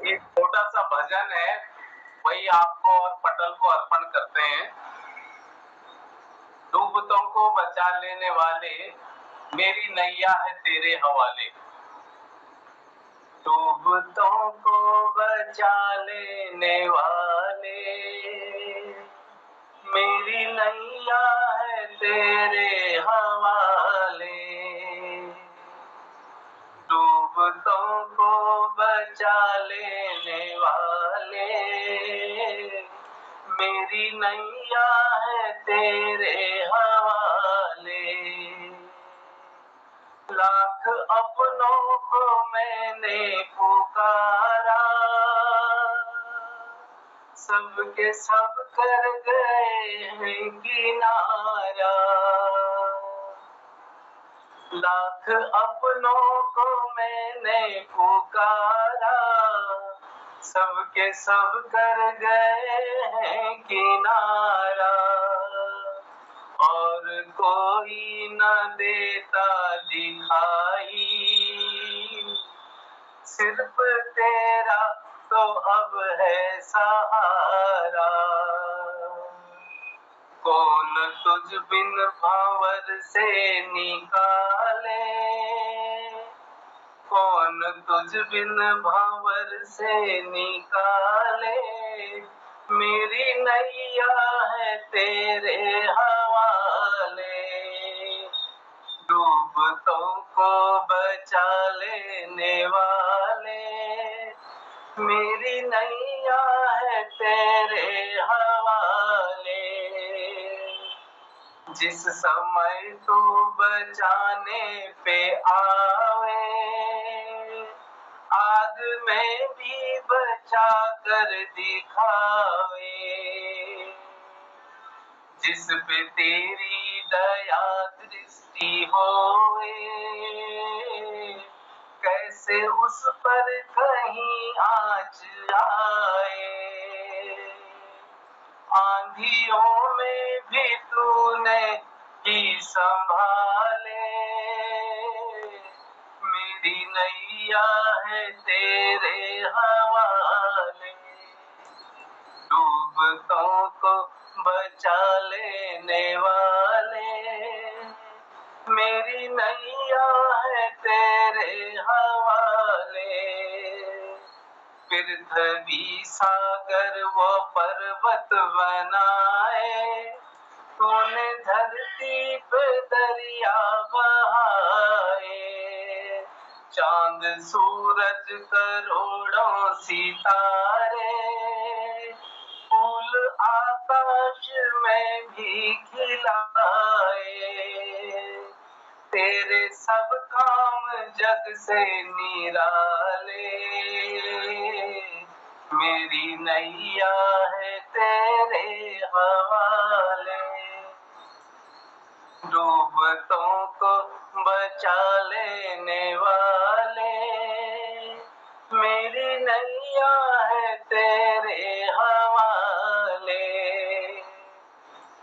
एक छोटा सा भजन है वही आपको और पटल को अर्पण करते हैं। डूबतों को बचा लेने वाले, मेरी नैया है तेरे हवाले। डूबतों को बचा लेने वाले, मेरी नैया है तेरे हवाले। डूबतों को बचा लेने वाले, मेरी नैया है तेरे हवाले। लाख अपनों को मैंने पुकारा, सबके सब कर गए हैं किनारा। लाख अपनों को मैंने पुकारा, सबके सब कर गए हैं किनारा। और कोई न देता दिखाई, सिर्फ तेरा तो अब है सहारा। कौन तुझ बिन भंवर से निकाले, कौन तुझ बिन भंवर से निकाले। मेरी नैया है तेरे हवाले। डूबतों को बचा लेने वाले, मेरी नैया है तेरे हवाले। जिस समय तू बचाने पे आवे, आग में भी बचा कर दिखावे। जिस पे तेरी दया दृष्टि होए, कैसे उस पर कहीं आँच आए। आंधियों में भी तूने ही संभाले, मेरी नैया है तेरे हवाले। डूबतों को बचा लेने वाले, मेरी नैया है तेरे हवाले। पृथ्वी सागर वो पर्वत बनाए, तूने धरती पे दरिया बहाए। चांद सूरज करोड़ों सितारे, फूल आकाश में भी खिलाए। तेरे सब काम जग से निराले, मेरी नैया है तेरे हवाले। डूबतों को बचा लेने वाले, मेरी नैया है तेरे हवाले।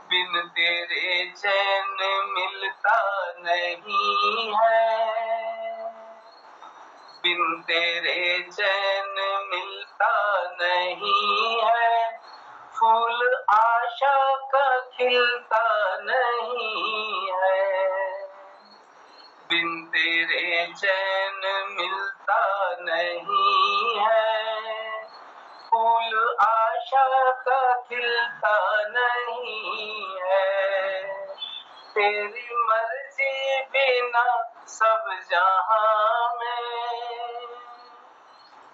बिन तेरे चैन मिलता नहीं है, बिन तेरे चैन मिलता नहीं है। फूल आशा का खिलता नहीं है, बिन तेरे चैन मिलता नहीं है। फूल आशा का खिलता नहीं है। तेरी मर्जी बिना सब जहां में,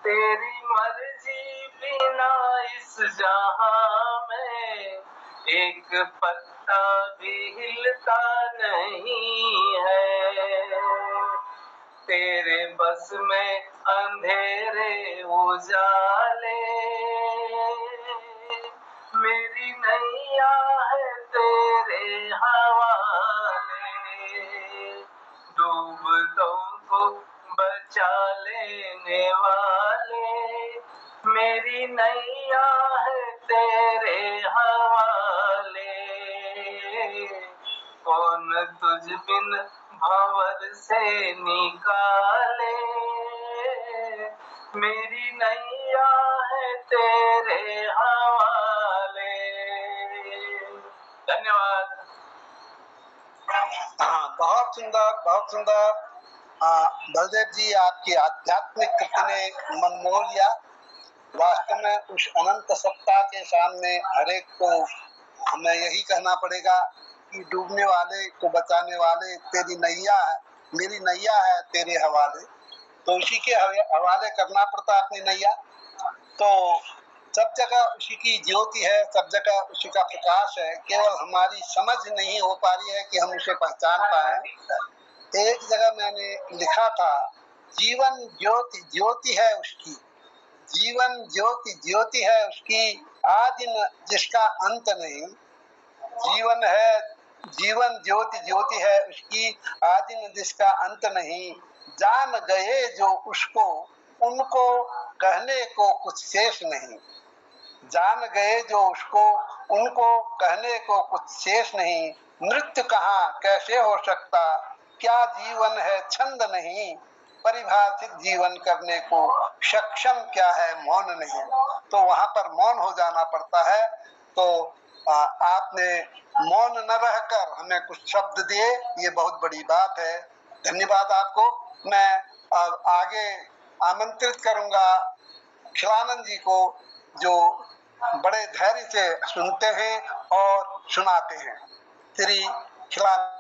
तेरी मर्जी बिना इस जहां में एक पत्ता भी हिलता नहीं है। तेरे बस में अंधेरे उजाले, मेरी नैया है तेरे हवाले। डूबतों को बचा लेने वाले, मेरी नैया है तेरे हवाले। कौन तुझ बिन भंवर से निकाले, मेरी नैया है तेरे हवाले। धन्यवाद। हाँ, बहुत सुंदर, बहुत सुंदर। बलदेव जी, आपकी आध्यात्मिक कृति ने मन मोह लिया। वास्तव में उस अनंत सत्ता के सामने हरेक को हमें यही कहना पड़ेगा कि डूबने वाले को बचाने वाले तेरी नैया है, मेरी नैया है तेरे हवाले। तो उसी के हवाले करना पड़ता है अपनी नैया। तो सब जगह उसी की ज्योति है, सब जगह उसी का प्रकाश है, केवल हमारी समझ नहीं हो पा रही है कि हम उसे पहचान पाए। एक जगह मैंने लिखा था, जीवन ज्योति ज्योति है उसकी, जीवन ज्योति ज्योति है उसकी, आदि जिसका अंत नहीं। जीवन है, जीवन ज्योति ज्योति है उसकी, आदि जिसका अंत नहीं। जान गए जो उसको, उनको कहने को कुछ शेष नहीं। जान गए जो उसको, उनको कहने को कुछ शेष नहीं। मृत्यु कहाँ कैसे हो सकता, क्या जीवन है छंद नहीं। परिभाषित जीवन करने को सक्षम क्या है मौन नहीं। तो वहां पर मौन हो जाना पड़ता है। तो आपने मौन न रहकर हमें कुछ शब्द दिए, ये बहुत बड़ी बात है। धन्यवाद आपको। मैं आगे आमंत्रित करूंगा खिलानंद जी को, जो बड़े धैर्य से सुनते हैं और सुनाते हैं। श्री खिलानंद।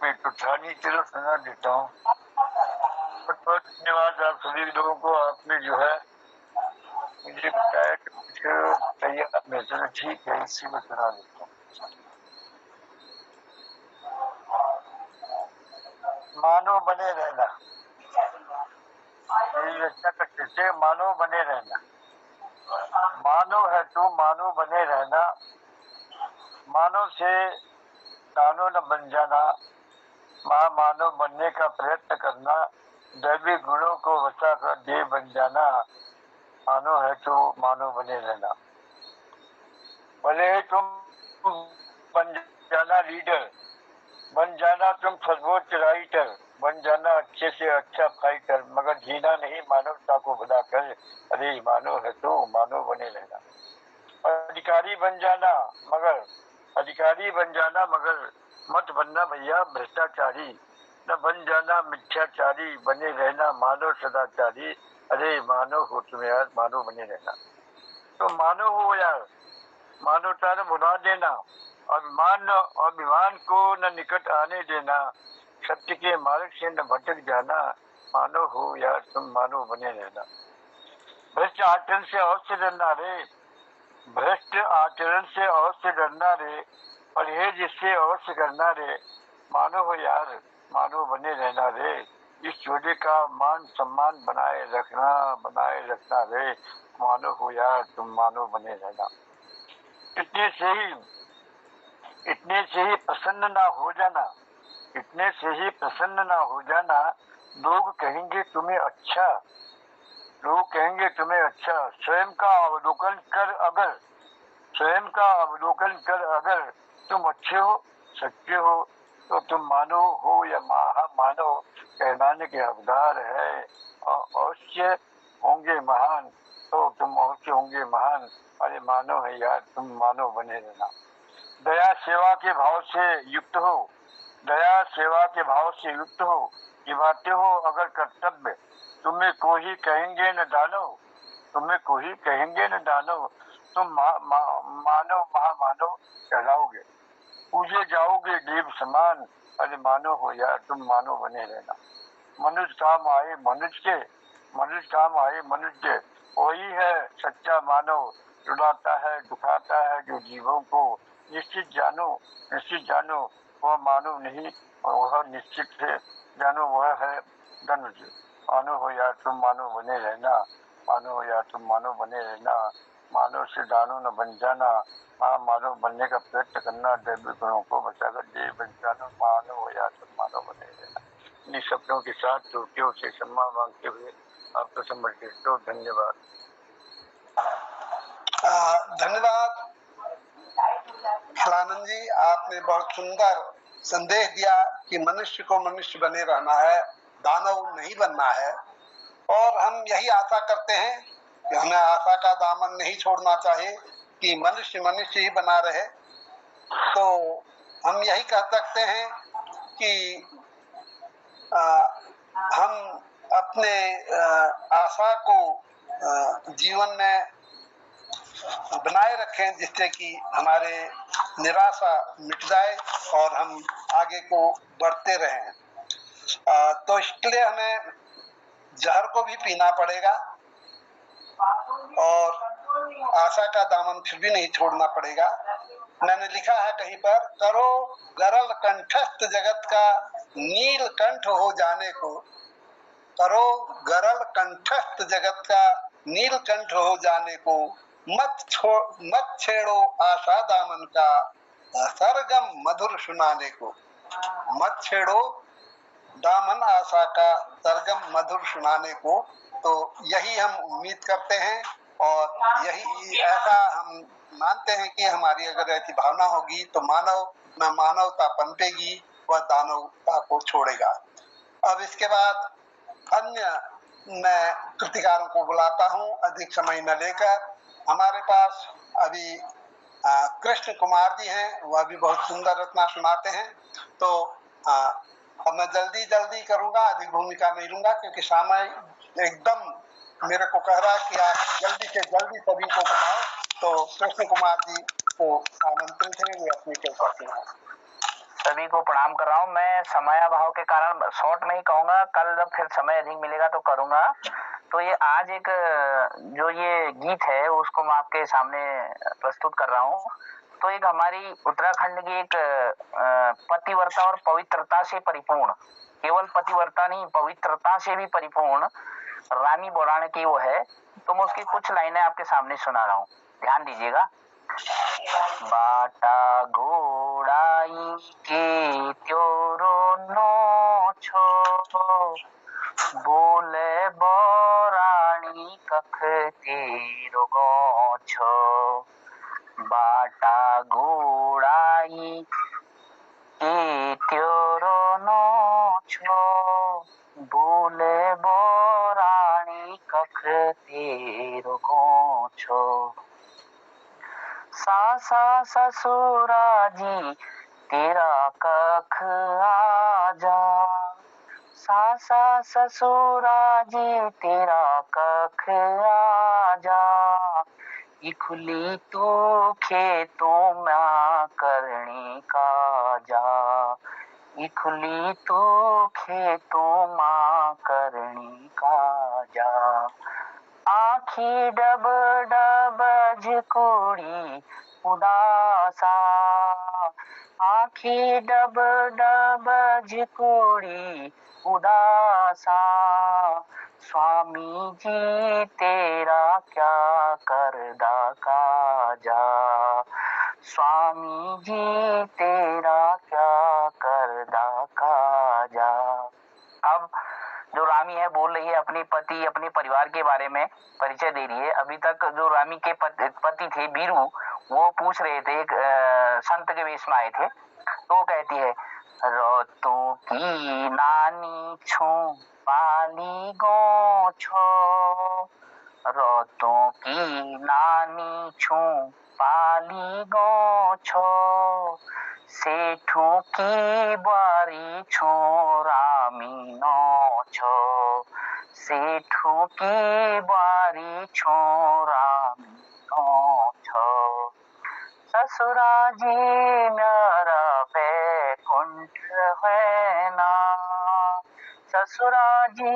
मैं कहानी चलो सुना देता हूँ। बहुत धन्यवाद आप सभी लोगों को। आपने जो है मुझे बताया कि कुछ तैयार में, चलो ठीक है, इसी को सुना देता हूँ। मानव बने रहना, मेरी रचना का शीर्षक मानव बने रहना। मानव है तो मानव बने रहना, मानव से दानव न बन जाना, मानव बनने का प्रयत्न करना, दैवी गुणों को बचाकर देव बन जाना। मानव है तो मानव बने रहना। भले ही तुम बन जाना लीडर, बन जाना तुम सर्वोच्च राइटर, बन जाना अच्छे से अच्छा फाइटर, मगर जीना नहीं मानवता को भुलाकर। अरे मानव है तो मानव बने रहना। अधिकारी बन जाना मगर मत बनना भैया भ्रष्टाचारी, न बन जाना मिथ्याचारी, बने रहना मानव सदाचारी। अरे मानव हो तुम यार, मानव बने रहना। तो मानव हो यार, मानवता ने भुला देना, अभिमान को न निकट आने देना, सत्य के मार्ग से न भटक जाना। मानव हो यार तुम, मानव बने रहना। भ्रष्ट आचरण से अवश्य डरना रे, भ्रष्ट आचरण से अवश्य डरना रे, परहेज इससे अवश्य करना रे। मानव हो यार, मानव बने रहना रे। इस जोड़े का मान सम्मान बनाए रखना रे। मानव हो यार तुम, मानव बने रहना। इतने से ही प्रसन्न ना हो जाना, इतने से ही प्रसन्न ना हो जाना। लोग कहेंगे तुम्हें अच्छा, लोग कहेंगे तुम्हें अच्छा। स्वयं का अवलोकन कर अगर तुम अच्छे हो, सच्चे हो, तो तुम मानव हो या महामानव कहलाने के हकदार है। अवश्य होंगे महान, तो तुम अवश्य होंगे महान। अरे मानव है यार तुम, मानव बने रहना। दया सेवा के भाव से युक्त हो, दया सेवा के भाव से युक्त हो, निभाते हो अगर कर्तव्य, तुम्हें कोई कहेंगे न दानव, तुम्हें कोई कहेंगे न दानव। तुम मानव महामानव कहलाओगे, पूजे जाओगे देव समान। अरे मानव हो यार तुम, मानव बने रहना। मनुष्य काम आए मनुष्य के, वही है सच्चा मानव। रुलाता है दुखाता है जो जीवों को, निश्चित जानो वह मानव नहीं, वह निश्चित है जानो वह है धनुष। मानव हो यार तुम, मानव बने रहना। मानव हो यार तुम, मानव बने रहना। मानव से दानव न बन जाना, मानव बनने का प्रयत्न करना, दैवी गुणों को बचाकर देव बन जाना। मानव हो यार तुम, मानव बने रहना। इन शब्दों के साथ त्रुटियों से सम्मान मांगते हुए आपको समर्पित हो। धन्यवाद। धन्यवाद खिलानंद जी, आपने बहुत सुंदर संदेश दिया कि मनुष्य को मनुष्य बने रहना है, दानव नहीं बनना है। और हम यही आशा करते हैं कि हमें आशा का दामन नहीं छोड़ना चाहिए कि मनुष्य मनुष्य ही बना रहे। तो हम यही कह सकते हैं कि हम अपने आशा को जीवन में बनाए रखें, जिससे कि हमारे निराशा मिट जाए और हम आगे को बढ़ते रहें। तो इसके लिए हमें जहर को भी पीना पड़ेगा और आशा का दामन फिर भी नहीं छोड़ना पड़ेगा। मैंने लिखा है कहीं पर, करो गरल कंठस्थ जगत का नील कंठ हो जाने को, करो गरल कंठस्थ जगत का नील कंठ हो जाने को, मत छेड़ो आशा दामन का सरगम मधुर सुनाने को। मत छेड़ो दामन आशा का सरगम मधुर सुनाने को। तो यही हम उम्मीद करते हैं और यही ऐसा हम मानते हैं कि हमारी अगर ऐसी भावना होगी तो मानव में मानवता पनपेगी, वह दानवता को छोड़ेगा। अब इसके बाद अन्य मैं कृतिकारों को बुलाता हूँ अधिक समय न लेकर। हमारे पास अभी कृष्ण कुमार जी हैं, वह भी बहुत सुंदर रचना सुनाते हैं। तो अब मैं जल्दी करूंगा, अधिक भूमिका नहीं लूंगा क्योंकि समय एकदम मेरे को कह रहा है कि आप जल्दी से जल्दी सभी को बुलाओ। तो कृष्ण कुमार जी को आमंत्रित है, वे अपनी चर्चा सुनाएं। सभी को प्रणाम कर रहा हूँ। मैं समय अभाव के कारण शॉर्ट में ही कहूंगा, कल जब फिर समय अधिक मिलेगा तो करूंगा। तो ये आज एक जो ये गीत है उसको मैं आपके सामने प्रस्तुत कर रहा हूँ। तो एक हमारी उत्तराखंड की एक पतिव्रता और पवित्रता से परिपूर्ण, केवल पतिव्रता नहीं पवित्रता से भी परिपूर्ण रानी बोराण की वो है। तो मैं उसकी कुछ लाइनें आपके सामने सुना रहा हूँ, ध्यान दीजिएगा। बाटा घोड़ाई के त्योरो नो छो, बोले बोराणी कख तेरो गो छो। बाटा घोड़ाई के त्योरो नो छो, बोले बोराणी कख तेरो गो छो। सासा ससुरा जी तेरा कख आजा, सासा ससुरा जी तेरा कख आजा। इखुली तू खेतों में करनी काजा, इखुली तू खेतों में करनी काजा। आखी डब डब झकुड़ी उदासा, आखी डब डब झकुड़ी उदासा। स्वामी जी तेरा क्या करदा काजा, स्वामी जी तेरा क्या करदा काजा। अब जो रामी है बोल रही है अपनी पति अपने परिवार के बारे में परिचय दे रही है। अभी तक जो रामी के पति थे बीरू, वो पूछ रहे थे, एक संत के वेश में आए थे। तो कहती है, रोतों की नानी छू पाली गो छो, रोतों की नानी छू पाली गो छो। सेठों की बारी छो रामी नो छो, सेठों की बारी छो रामी नो छो। ससुरा जी मेरा बैकुंठ है ना, ससुरा जी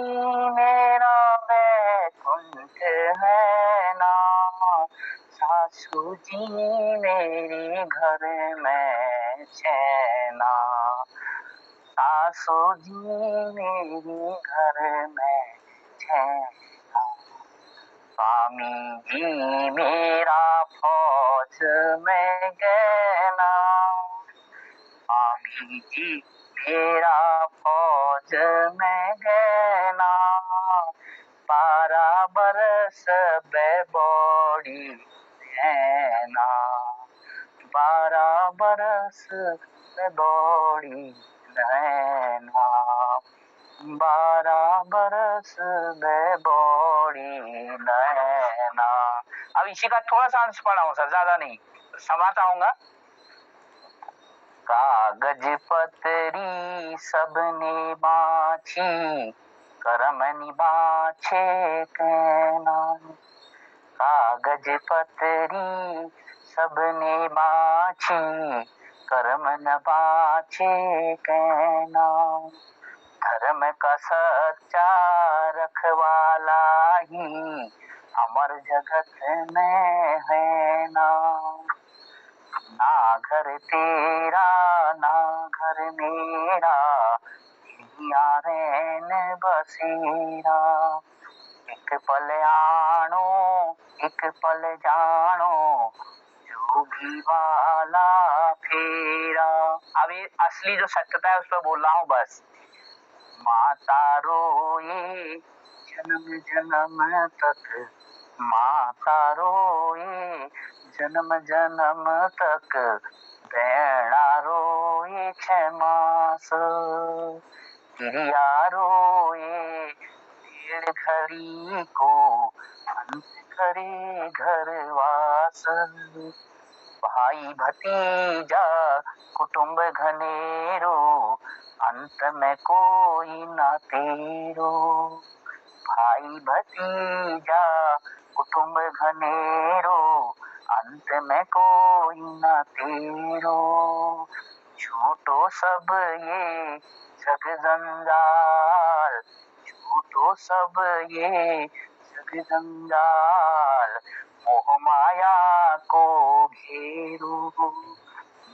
मेरा बैकुंठ है ना। सासू जी मेरी घर में चैना, सासू जी मेरी घर में चैना। स्वामी जी मेरा फौज में गैना, स्वामी जी मेरा फौज में गैना। 12 बरस बेबोड़ी है ना, 12 बरस में बड़ी नैना, 12 बरस में बड़ी नैना। अब इसी का थोड़ा सा अंश पढ़ा हूँ सर, ज्यादा नहीं, समाता हूँगा। कागज पतरी सबने बाछी, करम निबाछे कहना। कागज पतरी सबने बाछी, कर्म न बाछे कहना। धर्म का सच्चा रखवाला ही अमर जगत में है ना। ना घर तेरा ना घर मेरा, यहीं रैन बसेरा। एक पल आनो एक पल जानो, जो भी वाला फेरा। अभी असली जो सत्यता है उस पर बोल रहा हूँ बस। माता रोए जन्म जन्म तक, माता रोए जन्म जन्म तक, बेड़ा रोए 6 मास। गिरिया रोए डेढ़ घड़ी को, अंत करे घरवास। भाई भतीजा कुटुंब घनेरो, अंत में कोई न तेरो। भाई भतीजा कुटुंब घनेरो, अंत में कोई न तेरो। छूटो सब ये जग जंजाल, छूटो सब ये जग जंजाल। मोह माया को घेरो,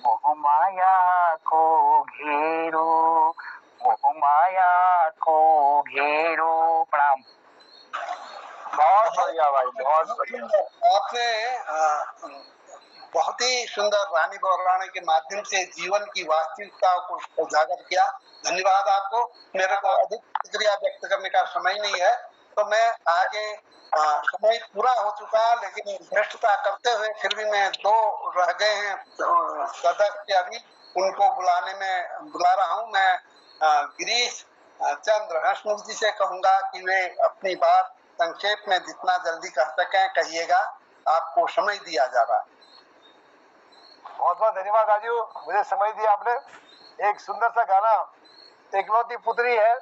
मोह माया को घेरो, मोह माया को घेरो। प्रणाम। बहुत बढ़िया भाई, बहुत बढ़िया। आपने बहुत ही सुंदर रानी बहुरानी के माध्यम से जीवन की वास्तविकता को उजागर किया। धन्यवाद आपको। मेरे को अधिक प्रतिक्रिया व्यक्त करने का समय नहीं है, तो मैं आगे समय पूरा हो चुका, लेकिन श्रेष्ठता करते हुए फिर भी मैं 2 रह गए हैं सदस्य, अभी उनको बुला रहा हूँ। मैं गिरीश चंद्र हंसमुख जी से कहूंगा कि वे अपनी बात संक्षेप में जितना जल्दी कह सकें कहिएगा, आपको समय दिया जा रहा है। बहुत बहुत धन्यवाद राजू, मुझे समय दिया आपने। एक सुंदर सा गाना, एकलौती पुत्री है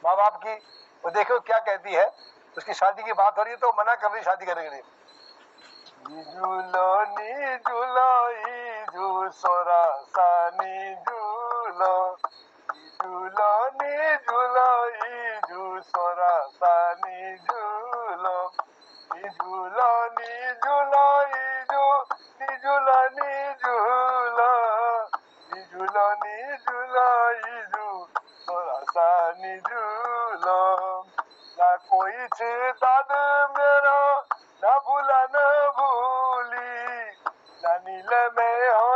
माँ बाप की, वो देखो क्या कहती है। उसकी शादी की बात हो रही है तो मना कर रही शादी करने के लिए। झूलो नी झूलोई झू सोरा सानी झूलो, झूलो नी झूलोई झू सोरा सानी झूलो, झूलो नी झूलोई झू नी झूलो नी झूलो, झूलो नी झूलोई झू सोरा सानी झूलो। ना कोई दाद मेरो ना भूला न भूली, ना नील में हो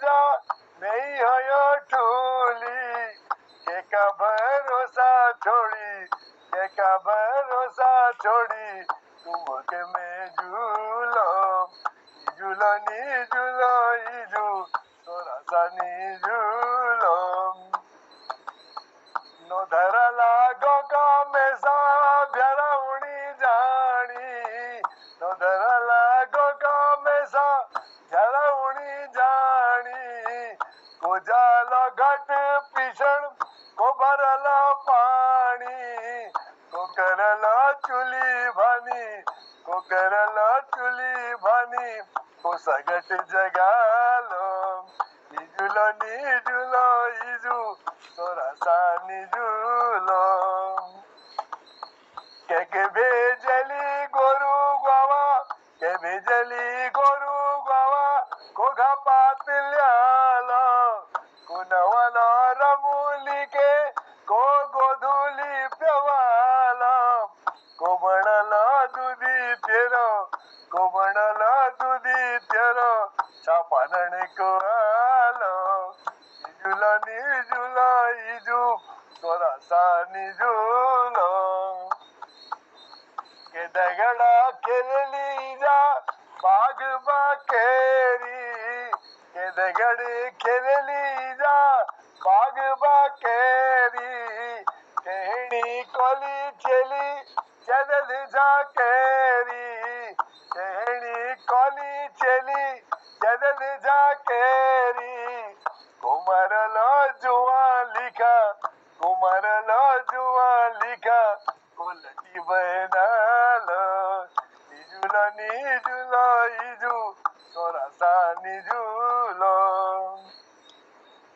जा नहीं हो ठूली। के का भरोसा छोड़ी, के का भरोसा छोड़ी, तुम के में झूलो, झूलो नी झूलो झू सोरा सानी झूलो। नो धरा लागो का में सा भ्याराउणी जानी, नो धरा लागो का में सा भ्याराउणी जानी। को जालो घट पिछण को भरला पानी, को करला चुली भानी, को करला चुली भानी, को सगट जगालो। झूलो नी झूलो झू सोरा सानी झूलो। के भेजली गोरू गावा, के भेजली गोरू गावा, को घापात ल्याला, को नवाला रमुली के, को गोधुली प्यवाला, को बनला दूधी तेरो, को बनला दूधी तेरो, छापानण को आलो। झूला नी झूला झू सोरा सानी झूलो। के दगड़ा खेल ली जा बाग बाकेरी, के खेलगड़ी खेलली जा बाग बाकेरी कहनी कोली चली चदल जाकेरी कहनी कोली चली चदल जाकेरी कुमार लो जुआ लिखा कुमार लो जुआ लिखा उलटी बहना लो निजुलो इजू सोरासा निजुलो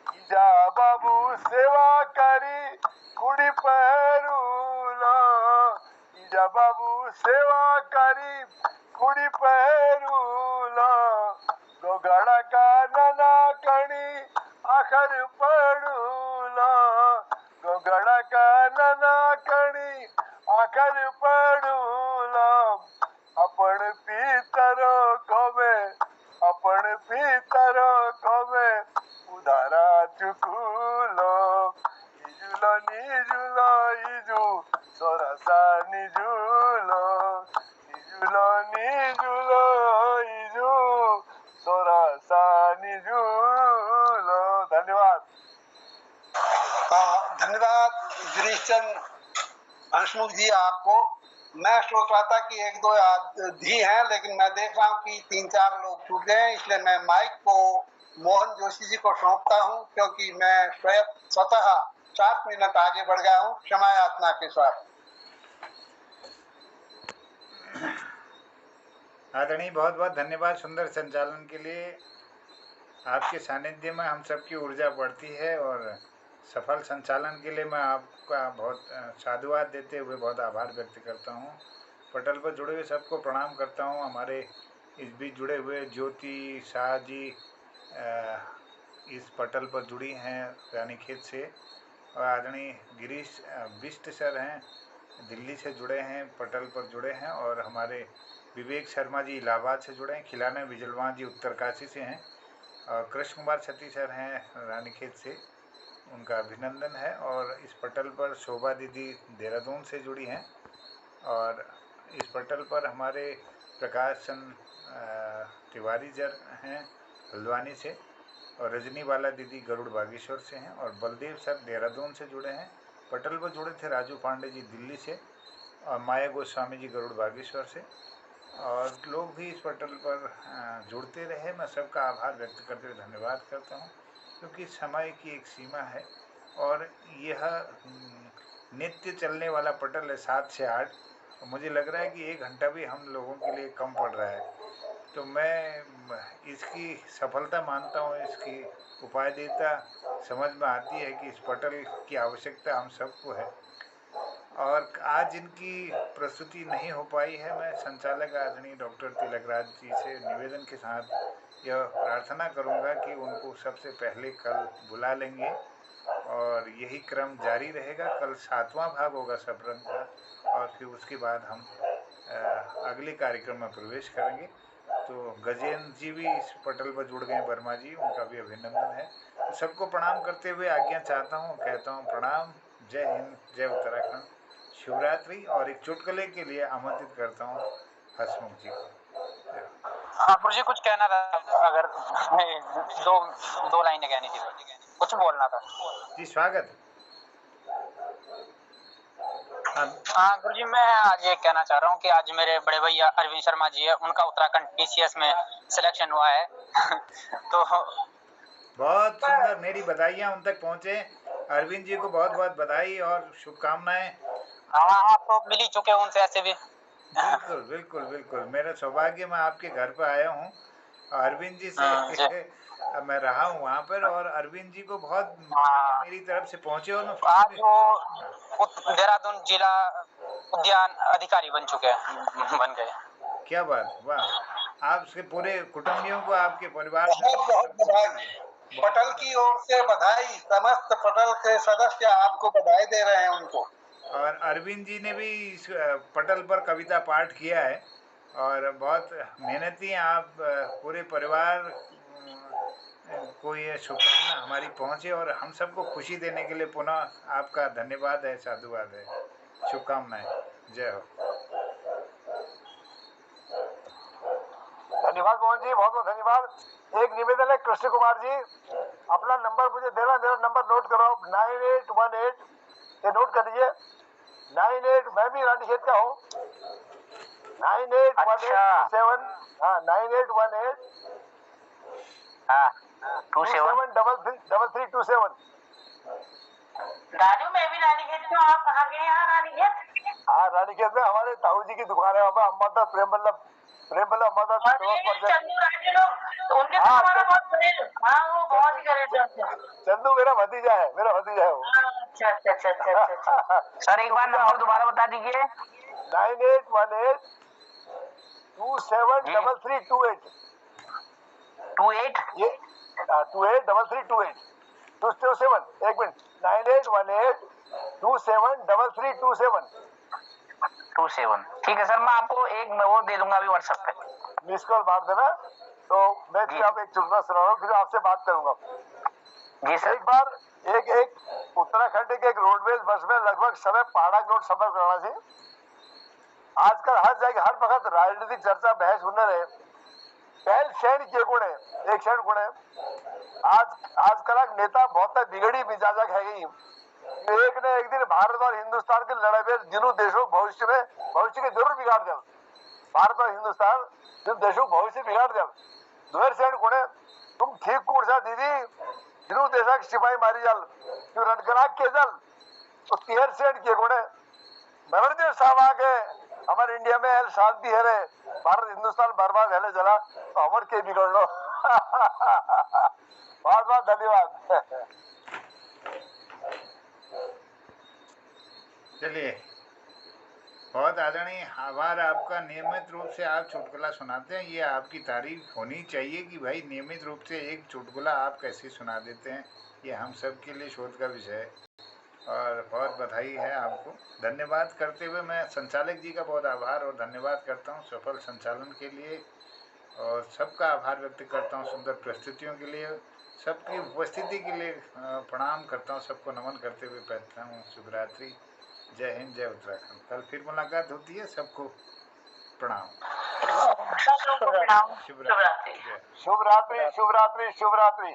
इजा बाबू सेवा करी कुड़ी पहरूलो इजा बाबू सेवा करी कुड़ी पहरूलो गोगड़ा का नना कणी आखर पड़ूलो गोगड़ा का नना कणी आखर पड़ूलो अपन पीतरो कमे उधारा चुकुलो इजुलो निजुलो इजू सोरसा निजुलो निजुलो इजू सोरसा निजुलो। धन्यवाद। धन्यवाद गिरीश चंद हंसमुख जी आपको। मैं सोच रहा था कि एक दो भी हैं, लेकिन मैं देख रहा हूँ कि 3-4 लोग छूट गए हैं, इसलिए मैं माइक को मोहन जोशी जी को सौंपता हूँ, क्योंकि मैं स्वतः 7 मिनट आगे बढ़ गया हूँ, क्षमा याचना के साथ। आदरणीय, बहुत बहुत धन्यवाद सुंदर संचालन के लिए। आपके सानिध्य में हम सबकी ऊर्जा बढ़ती है और सफल संचालन के लिए मैं आपका बहुत साधुवाद देते हुए बहुत आभार व्यक्त करता हूँ। पटल पर जुड़े हुए सबको प्रणाम करता हूँ। हमारे इस बीच जुड़े हुए ज्योति शाह जी इस पटल पर जुड़ी हैं रानीखेत से, और आदरणीय गिरीश बिष्ट सर हैं दिल्ली से जुड़े हैं, पटल पर जुड़े हैं, और हमारे विवेक शर्मा जी इलाहाबाद से जुड़े हैं, खिलाना विजलवान जी उत्तरकाशी से हैं, और कृष्ण कुमार छत्ती सर हैं रानीखेत से, उनका अभिनंदन है। और इस पटल पर शोभा दीदी देहरादून से जुड़ी हैं, और इस पटल पर हमारे प्रकाश चंद तिवारी जर हैं हल्द्वानी से, और रजनी वाला दीदी गरुड़ बागेश्वर से हैं, और बलदेव सर देहरादून से जुड़े हैं। पटल पर जुड़े थे राजू पांडे जी दिल्ली से, और माया गोस्वामी जी गरुड़ बागेश्वर से, और लोग भी इस पटल पर जुड़ते रहे। मैं सबका आभार व्यक्त करते हुए धन्यवाद करता हूँ, क्योंकि समय की एक सीमा है और यह नित्य चलने वाला पटल है 7 से 8। मुझे लग रहा है कि 1 घंटा भी हम लोगों के लिए कम पड़ रहा है, तो मैं इसकी सफलता मानता हूँ, इसकी उपादेयता समझ में आती है कि इस पटल की आवश्यकता हम सबको है। और आज इनकी प्रस्तुति नहीं हो पाई है, मैं संचालक आदरणीय डॉक्टर तिलकराज जी से निवेदन के साथ यह प्रार्थना करूंगा कि उनको सबसे पहले कल बुला लेंगे, और यही क्रम जारी रहेगा। कल 7वां भाग होगा सप्तरंग का, और फिर उसके बाद हम अगले कार्यक्रम में प्रवेश करेंगे। तो गजेंद्र जी भी इस पटल पर जुड़ गए, वर्मा जी, उनका भी अभिनंदन है। तो सबको प्रणाम करते हुए आज्ञा चाहता हूँ, कहता हूँ प्रणाम, जय हिंद, जय उत्तराखंड, शिवरात्रि। और एक चुटकुले के लिए आमंत्रित करता हूँ हसमुख जी को। गुरु जी कुछ कहना था, अगर दो लाइनें कहनी थी, कुछ बोलना था जी। स्वागत। हाँ गुरु जी, मैं आज ये कहना चाह रहा हूँ कि आज मेरे बड़े भैया अरविंद शर्मा जी है, उनका उत्तराखंड TCS में सिलेक्शन हुआ है। तो बहुत सुंदर, मेरी बधाइयाँ उन तक पहुँचे। अरविंद जी को बहुत बहुत बधाई और शुभकामनाएं। हाँ, आप तो मिल ही चुके उनसे ऐसे भी। बिल्कुल बिल्कुल बिल्कुल, मेरा सौभाग्य, मैं आपके घर पर आया हूँ अरविंद जी से। मैं रहा हूँ वहाँ पर, और अरविंद जी को बहुत मेरी तरफ से पहुँचे, और आज वो देहरादून जिला उद्यान अधिकारी बन गए। क्या बात, वाह। आपके पूरे कुटुंबियों को, आपके परिवार बहुत बहुत बधाई, पटल की ओर से बधाई, समस्त पटल के सदस्य आपको बधाई दे रहे हैं उनको। और अरविंद जी ने भी इस पटल पर कविता पाठ किया है, और बहुत मेहनती हैं आप। पूरे परिवार को ये शुभकामना हमारी पहुँचे, और हम सबको खुशी देने के लिए पुनः आपका धन्यवाद है, साधुवाद है, शुभकामनाएं। जय हो। धन्यवाद मोहन जी, बहुत बहुत धन्यवाद। एक निवेदन है कृष्ण कुमार जी, अपना नंबर मुझे देना, मेरा नंबर नोट करो 9818, ये नोट कर लीजिए 98, मैं भी रानीखेत का हूँ, 981827, हाँ 9818 हाँ 27 3327। राजू मैं भी रानीखेत से हूँ, आप कहाँ गए यहाँ रानीखेत? हाँ रानीखेत में हमारे ताऊ जी की दुकान है, वहाँ पर अम्बादा प्रेम बल्लभ अम्बादा चंदू राजू लोग, तो उनके तो हमारा बहुत बड़े, हाँ वो बहुत ही करे। चंदू मेरा भतीजा है वो। अच्छा। सर एक बार नंबर दोबारा बता दीजिए। 9818 273328 28 ये 283328 227, एक मिनट 9818 273327 27। ठीक है सर, मैं आपको एक वो दे दूंगा अभी व्हाट्सएप पे, मिस कॉल मार देना। तो मैं फिर आप एक चुटकुला सुना रहा हूँ, फिर आपसे बात करूंगा। जी सर। एक बार एक उत्तराखंड के एक रोडवेज बस में लगभग सभी पहाड़ा की ओर सफर करना थी। आजकल हर जगह हर वक्त राजनीतिक चर्चा बहस सुनने रहे। पहल शहर के गुण है, एक शहर गुण है, आजकल एक नेता बहुत बिगड़ी मिजाजा है गई। एक ने एक दिन भारत और हिंदुस्तान के लड़ाई में जिन देशों भविष्य के जरूर बिगाड़ दिया। भारत और हिंदुस्तान जिन देशों भविष्य बिगाड़ दिया। दोहर शहर गुण है, तुम ठीक कूड़ा दीदी जिन देशा सिपाही मारी जाल तू रणकराग के जल, तो तिहर सेठ के गुण है नरेंद्र साहब आके हमारे इंडिया में एल शांति है रे, भारत हिंदुस्तान बर्बाद है जला, तो हमारे के बिगड़ लो। बहुत बहुत धन्यवाद। चलिए, बहुत आदरणीय आभार आपका। नियमित रूप से आप चुटकुला सुनाते हैं, ये आपकी तारीफ होनी चाहिए कि भाई नियमित रूप से एक चुटकुला आप कैसे सुना देते हैं। ये हम सब के लिए शोध का विषय है और बहुत बधाई है आपको। धन्यवाद करते हुए मैं संचालक जी का बहुत आभार और धन्यवाद करता हूँ सफल संचालन के लिए, और सबका आभार व्यक्त करता हूँ सुंदर प्रस्तुतियों के लिए, सबकी उपस्थिति के लिए प्रणाम करता हूँ, सबको नमन करते हुए कहता हूँ शुभ रात्रि, जय हिंद, जय उत्तराखंड। कल फिर मुलाकात होती है, सबको प्रणाम। शुभ रात्रि। शुभ रात्रि।